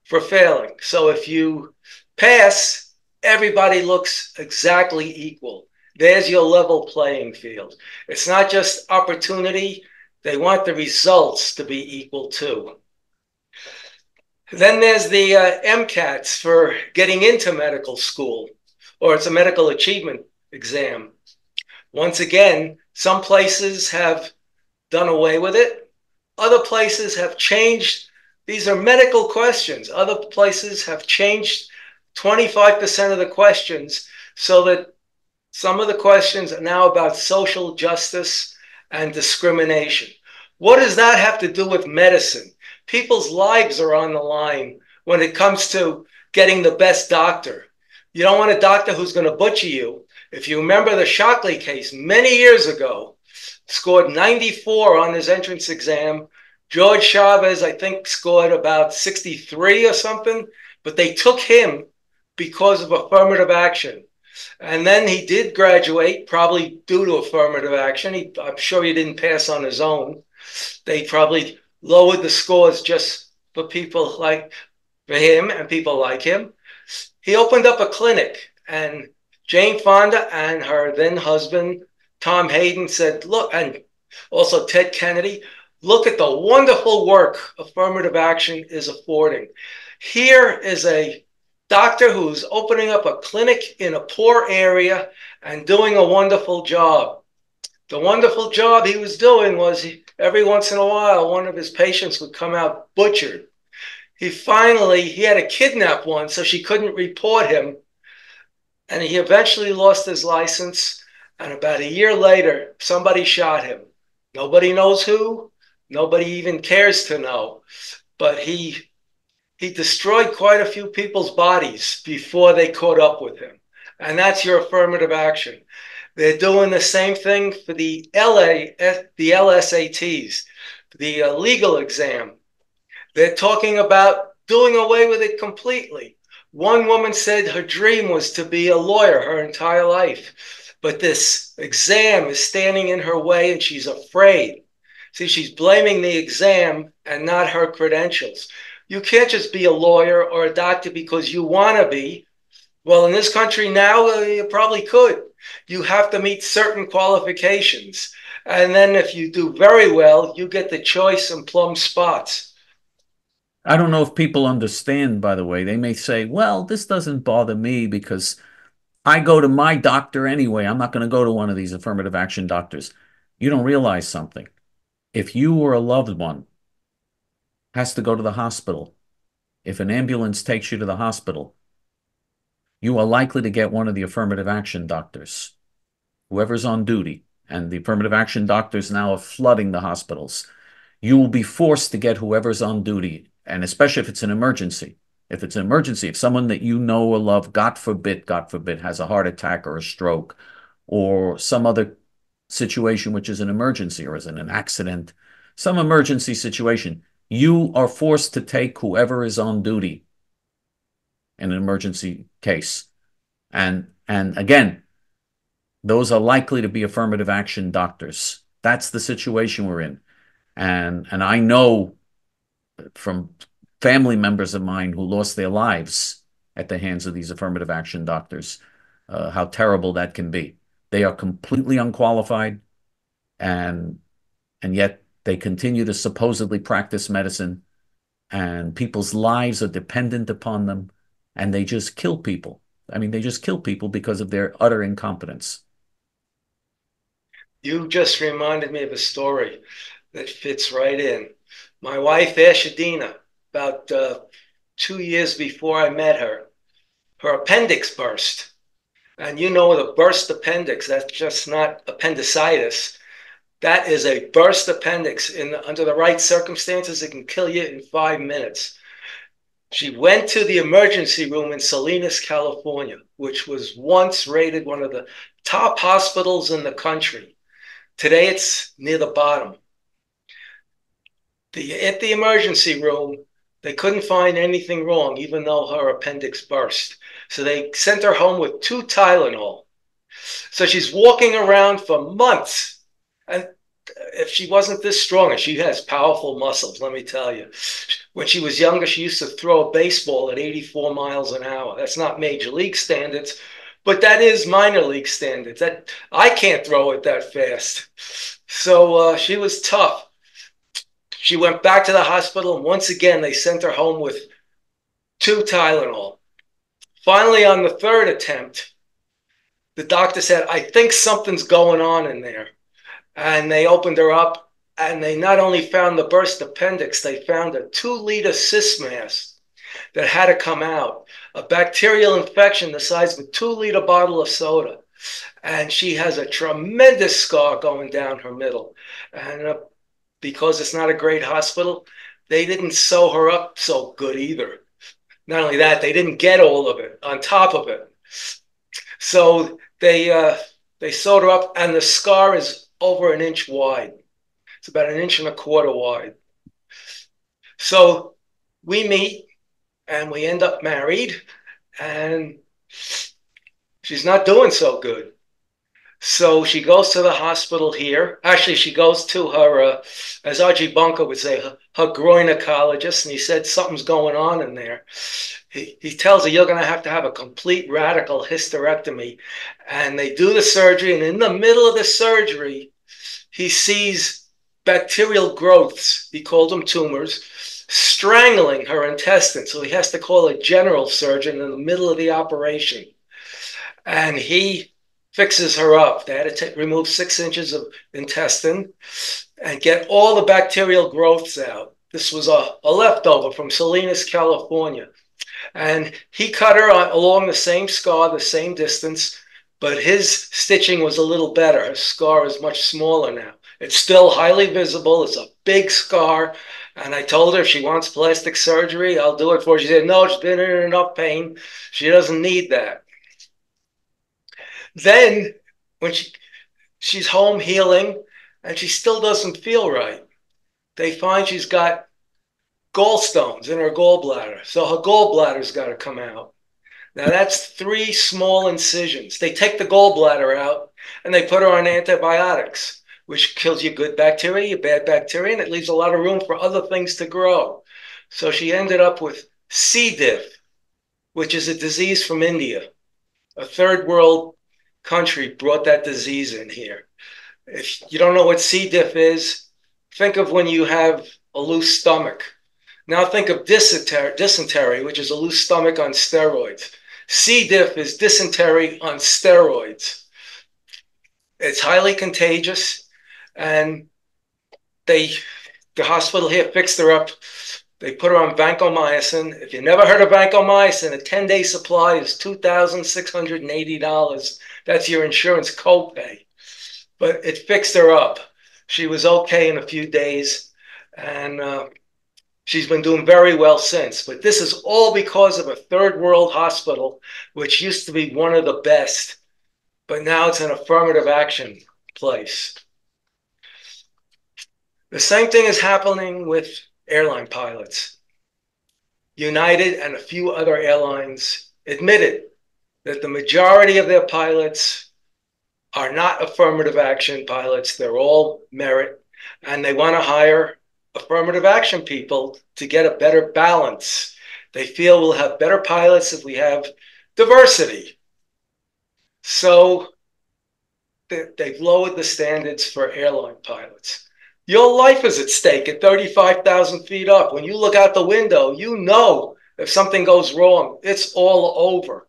for failing. So if you pass, everybody looks exactly equal. There's your level playing field. It's not just opportunity. They want the results to be equal too. Then there's the MCATs for getting into medical school, or it's a medical achievement exam. Once again, some places have done away with it. Other places have changed. These are medical questions. Other places have changed 25% of the questions so that some of the questions are now about social justice and discrimination. What does that have to do with medicine? People's lives are on the line when it comes to getting the best doctor. You don't want a doctor who's going to butcher you. If you remember the Shockley case many years ago, scored 94 on his entrance exam. George Chavez, I think, scored about 63 or something, but they took him because of affirmative action. And then he did graduate, probably due to affirmative action. I'm sure he didn't pass on his own. They probably lowered the scores just for people like for him and people like him. He opened up a clinic, and Jane Fonda and her then husband, Tom Hayden, said, look, and also Ted Kennedy, look at the wonderful work affirmative action is affording. Here is a doctor who's opening up a clinic in a poor area and doing a wonderful job. The wonderful job he was doing was every once in a while, one of his patients would come out butchered. He had to kidnap one so she couldn't report him. And he eventually lost his license. And about a year later, somebody shot him. Nobody knows who. Nobody even cares to know. But he destroyed quite a few people's bodies before they caught up with him. And that's your affirmative action. They're doing the same thing for the LSATs, the legal exam. They're talking about doing away with it completely. One woman said her dream was to be a lawyer her entire life, but this exam is standing in her way and she's afraid. See, she's blaming the exam and not her credentials. You can't just be a lawyer or a doctor because you want to be. Well, in this country now, you probably could. You have to meet certain qualifications. And then if you do very well, you get the choice and plum spots. I don't know if people understand, by the way. They may say, well, this doesn't bother me because I go to my doctor anyway. I'm not going to go to one of these affirmative action doctors. You don't realize something. If you or a loved one has to go to the hospital, if an ambulance takes you to the hospital, you are likely to get one of the affirmative action doctors, whoever's on duty. And the affirmative action doctors now are flooding the hospitals. You will be forced to get whoever's on duty, and especially if it's an emergency. If it's an emergency, if someone that you know or love, God forbid, has a heart attack or a stroke or some other situation which is an emergency or is in an accident, some emergency situation, you are forced to take whoever is on duty in an emergency case. And again, those are likely to be affirmative action doctors. That's the situation we're in. And I know from family members of mine who lost their lives at the hands of these affirmative action doctors, how terrible that can be. They are completely unqualified, and yet they continue to supposedly practice medicine, and people's lives are dependent upon them, and they just kill people. I mean, they just kill people because of their utter incompetence. You just reminded me of a story that fits right in. My wife, Ashadina, about 2 years before I met her, her appendix burst. And you know, the burst appendix, that's just not appendicitis. That is a burst appendix. Under the right circumstances, it can kill you in 5 minutes. She went to the emergency room in Salinas, California, which was once rated one of the top hospitals in the country. Today, it's near the bottom. At the emergency room, They couldn't find anything wrong, even though her appendix burst. So they sent her home with 2 Tylenol. So she's walking around for months. And if she wasn't this strong, and she has powerful muscles, let me tell you. When she was younger, she used to throw a baseball at 84 miles an hour. That's not major league standards, but that is minor league standards. That I can't throw it that fast. So she was tough. She went back to the hospital, and once again, they sent her home with 2 Tylenol. Finally, on the 3rd attempt, the doctor said, I think something's going on in there. And they opened her up, and they not only found the burst appendix, they found a 2-liter cyst mass that had to come out, a bacterial infection the size of a 2-liter bottle of soda. And she has a tremendous scar going down her middle. And because it's not a great hospital, they didn't sew her up so good either. Not only that, they didn't get all of it on top of it. So they sewed her up, and the scar is over 1 inch wide. It's about 1.25 inches wide. So we meet, and we end up married, and she's not doing so good. So she goes to the hospital here. Actually, she goes to her, as Archie Bunker would say, her groinecologist, and he said something's going on in there. He tells her, you're going to have a complete radical hysterectomy. And they do the surgery, and in the middle of the surgery, he sees bacterial growths, he called them tumors, strangling her intestines. So he has to call a general surgeon in the middle of the operation. And he fixes her up. They had to remove 6 inches of intestine and get all the bacterial growths out. This was a leftover from Salinas, California. And he cut her along the same scar, the same distance, but his stitching was a little better. Her scar is much smaller now. It's still highly visible. It's a big scar. And I told her if she wants plastic surgery, I'll do it for her. She said, no, she's been in enough pain. She doesn't need that. Then when she's home healing and she still doesn't feel right, they find she's got gallstones in her gallbladder. So her gallbladder's got to come out. Now that's 3 small incisions. They take the gallbladder out and they put her on antibiotics, which kills your good bacteria, your bad bacteria, and it leaves a lot of room for other things to grow. So she ended up with C. diff, which is a disease from India. A third world country brought that disease in here. If you don't know what C. diff is, think of when you have a loose stomach. Now think of dysentery, which is a loose stomach on steroids. C. diff is dysentery on steroids. It's highly contagious, and the hospital here fixed her up. They put her on vancomycin. If you never heard of vancomycin, a 10-day supply is $2,680. That's your insurance copay. But it fixed her up. She was okay in a few days, and she's been doing very well since. But this is all because of a third world hospital, which used to be one of the best, but now it's an affirmative action place. The same thing is happening with airline pilots. United and a few other airlines admitted that the majority of their pilots are not affirmative action pilots. They're all merit, and they want to hire affirmative action people to get a better balance. They feel we'll have better pilots if we have diversity. So they've lowered the standards for airline pilots. Your life is at stake at 35,000 feet up. When you look out the window, you know if something goes wrong, it's all over.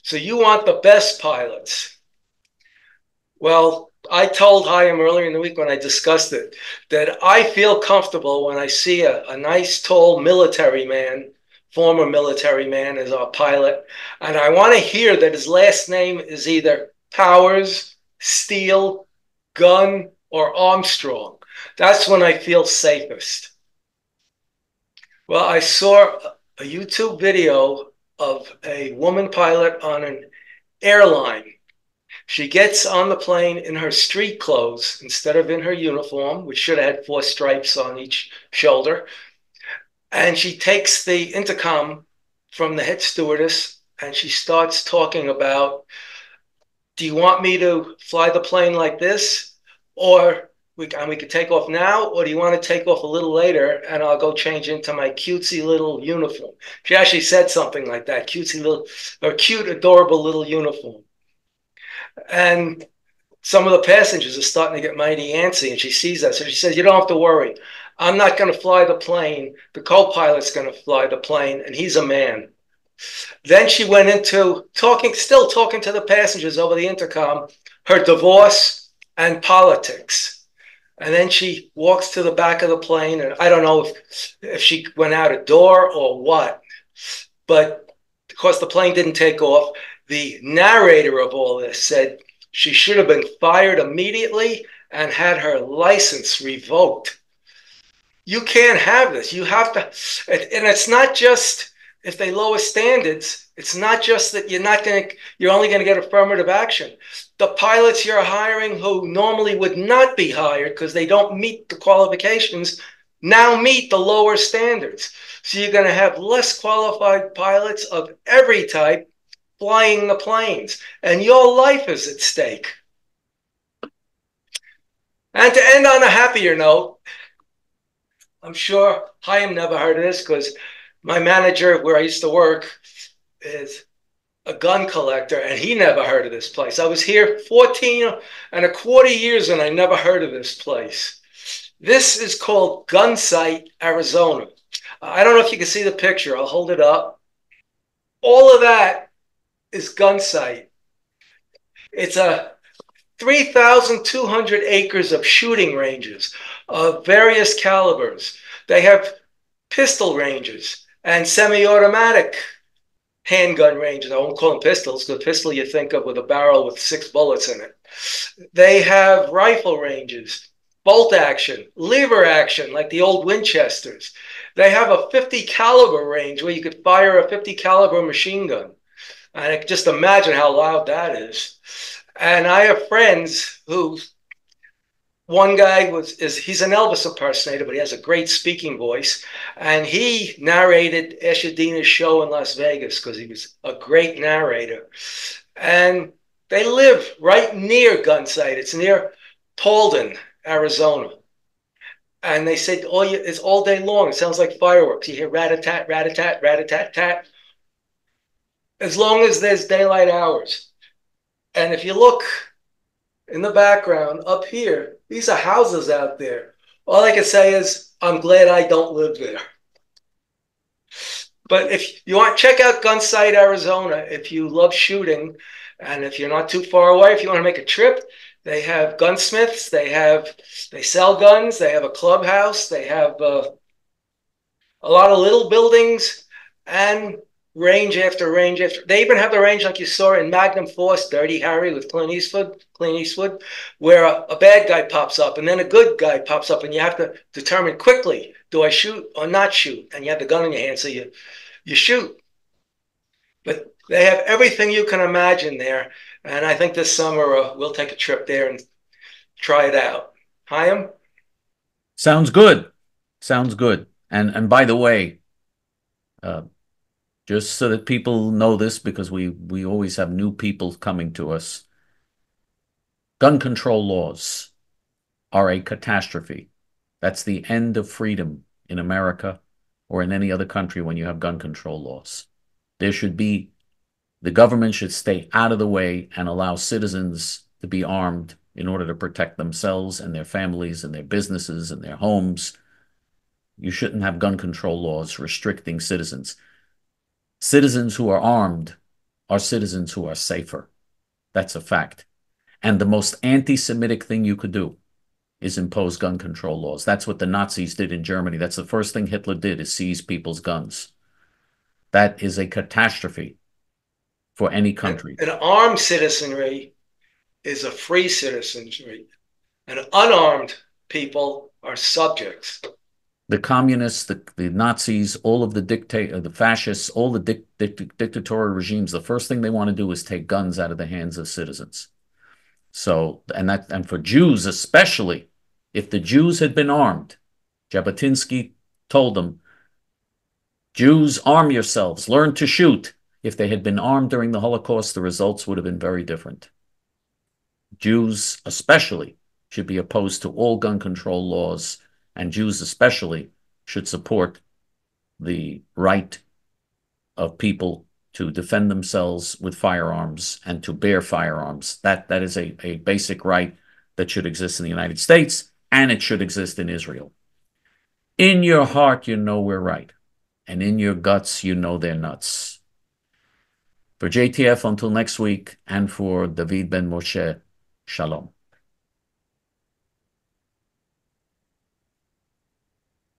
So you want the best pilots. Well, I told Chaim earlier in the week when I discussed it that I feel comfortable when I see a nice, tall military man, former military man as our pilot, and I want to hear that his last name is either Powers, Steele, Gunn, or Armstrong. That's when I feel safest. Well, I saw a YouTube video of a woman pilot on an airline. She gets on the plane in her street clothes instead of in her uniform, which should have had 4 stripes on each shoulder. And she takes the intercom from the head stewardess and she starts talking about, do you want me to fly the plane like this? Or we could take off now, or do you want to take off a little later and I'll go change into my cutesy little uniform? She actually said something like that, cutesy little, or cute, adorable little uniform. And some of the passengers are starting to get mighty antsy, and she sees that. So she says, you don't have to worry. I'm not going to fly the plane. The co-pilot's going to fly the plane, and he's a man. Then she went into still talking to the passengers over the intercom, her divorce and politics. And then she walks to the back of the plane, and I don't know if she went out a door or what, but because the plane didn't take off, the narrator of all this said she should have been fired immediately and had her license revoked. You can't have this. You have to, and it's not just if they lower standards, it's not just that you're only going to get affirmative action. The pilots you're hiring who normally would not be hired because they don't meet the qualifications now meet the lower standards. So you're going to have less qualified pilots of every type flying the planes, and your life is at stake. And to end on a happier note, I'm sure Chaim never heard of this because my manager where I used to work is a gun collector, and he never heard of this place. I was here 14 and a quarter years, and I never heard of this place. This is called Gunsight, Arizona. I don't know if you can see the picture. I'll hold it up. All of that is Gunsight. It's a 3,200 acres of shooting ranges of various calibers. They have pistol ranges and semi-automatic handgun ranges. I won't call them pistols because a pistol you think of with a barrel with 6 bullets in it. They have rifle ranges, bolt action, lever action, like the old Winchesters. They have a 50 caliber range where you could fire a 50 caliber machine gun. And I can just imagine how loud that is. And I have friends who, one guy he's an Elvis impersonator, but he has a great speaking voice. And he narrated Ashadina's show in Las Vegas because he was a great narrator. And they live right near Gunsight. It's near Paulden, Arizona. And they said, it's all day long. It sounds like fireworks. You hear rat-a-tat, rat-a-tat, rat-a-tat-tat. As long as there's daylight hours. And if you look in the background up here, these are houses out there. All I can say is, I'm glad I don't live there. But if you want, check out Gunsight, Arizona. If you love shooting, and if you're not too far away, if you want to make a trip, they have gunsmiths. They sell guns. They have a clubhouse. They have a lot of little buildings and range after range after. They even have the range like you saw in Magnum Force, Dirty Harry with Clint Eastwood, where a bad guy pops up and then a good guy pops up, and you have to determine quickly, do I shoot or not shoot? And you have the gun in your hand, so you shoot. But they have everything you can imagine there, and I think this summer we'll take a trip there and try it out. Chaim? Sounds good. Sounds good. And by the way, just so that people know this, because we always have new people coming to us, gun control laws are a catastrophe. That's the end of freedom in America or in any other country when you have gun control laws. The government should stay out of the way and allow citizens to be armed in order to protect themselves and their families and their businesses and their homes. You shouldn't have gun control laws restricting citizens. Citizens who are armed are citizens who are safer. That's a fact. And the most anti-Semitic thing you could do is impose gun control laws. That's what the Nazis did in Germany. That's the first thing Hitler did, is seize people's guns. That is a catastrophe for any country. An armed citizenry is a free citizenry, and unarmed people are subjects. The communists, the Nazis, all of the fascists, all the dictatorial regimes, the first thing they want to do is take guns out of the hands of citizens. So, and for Jews especially, if the Jews had been armed, Jabotinsky told them, Jews, arm yourselves, learn to shoot. If they had been armed during the Holocaust, the results would have been very different. Jews especially should be opposed to all gun control laws, and Jews especially should support the right of people to defend themselves with firearms and to bear firearms. That is a basic right that should exist in the United States, and it should exist in Israel. In your heart, you know we're right, and in your guts, you know they're nuts. For JTF, until next week, and for David Ben Moshe, shalom.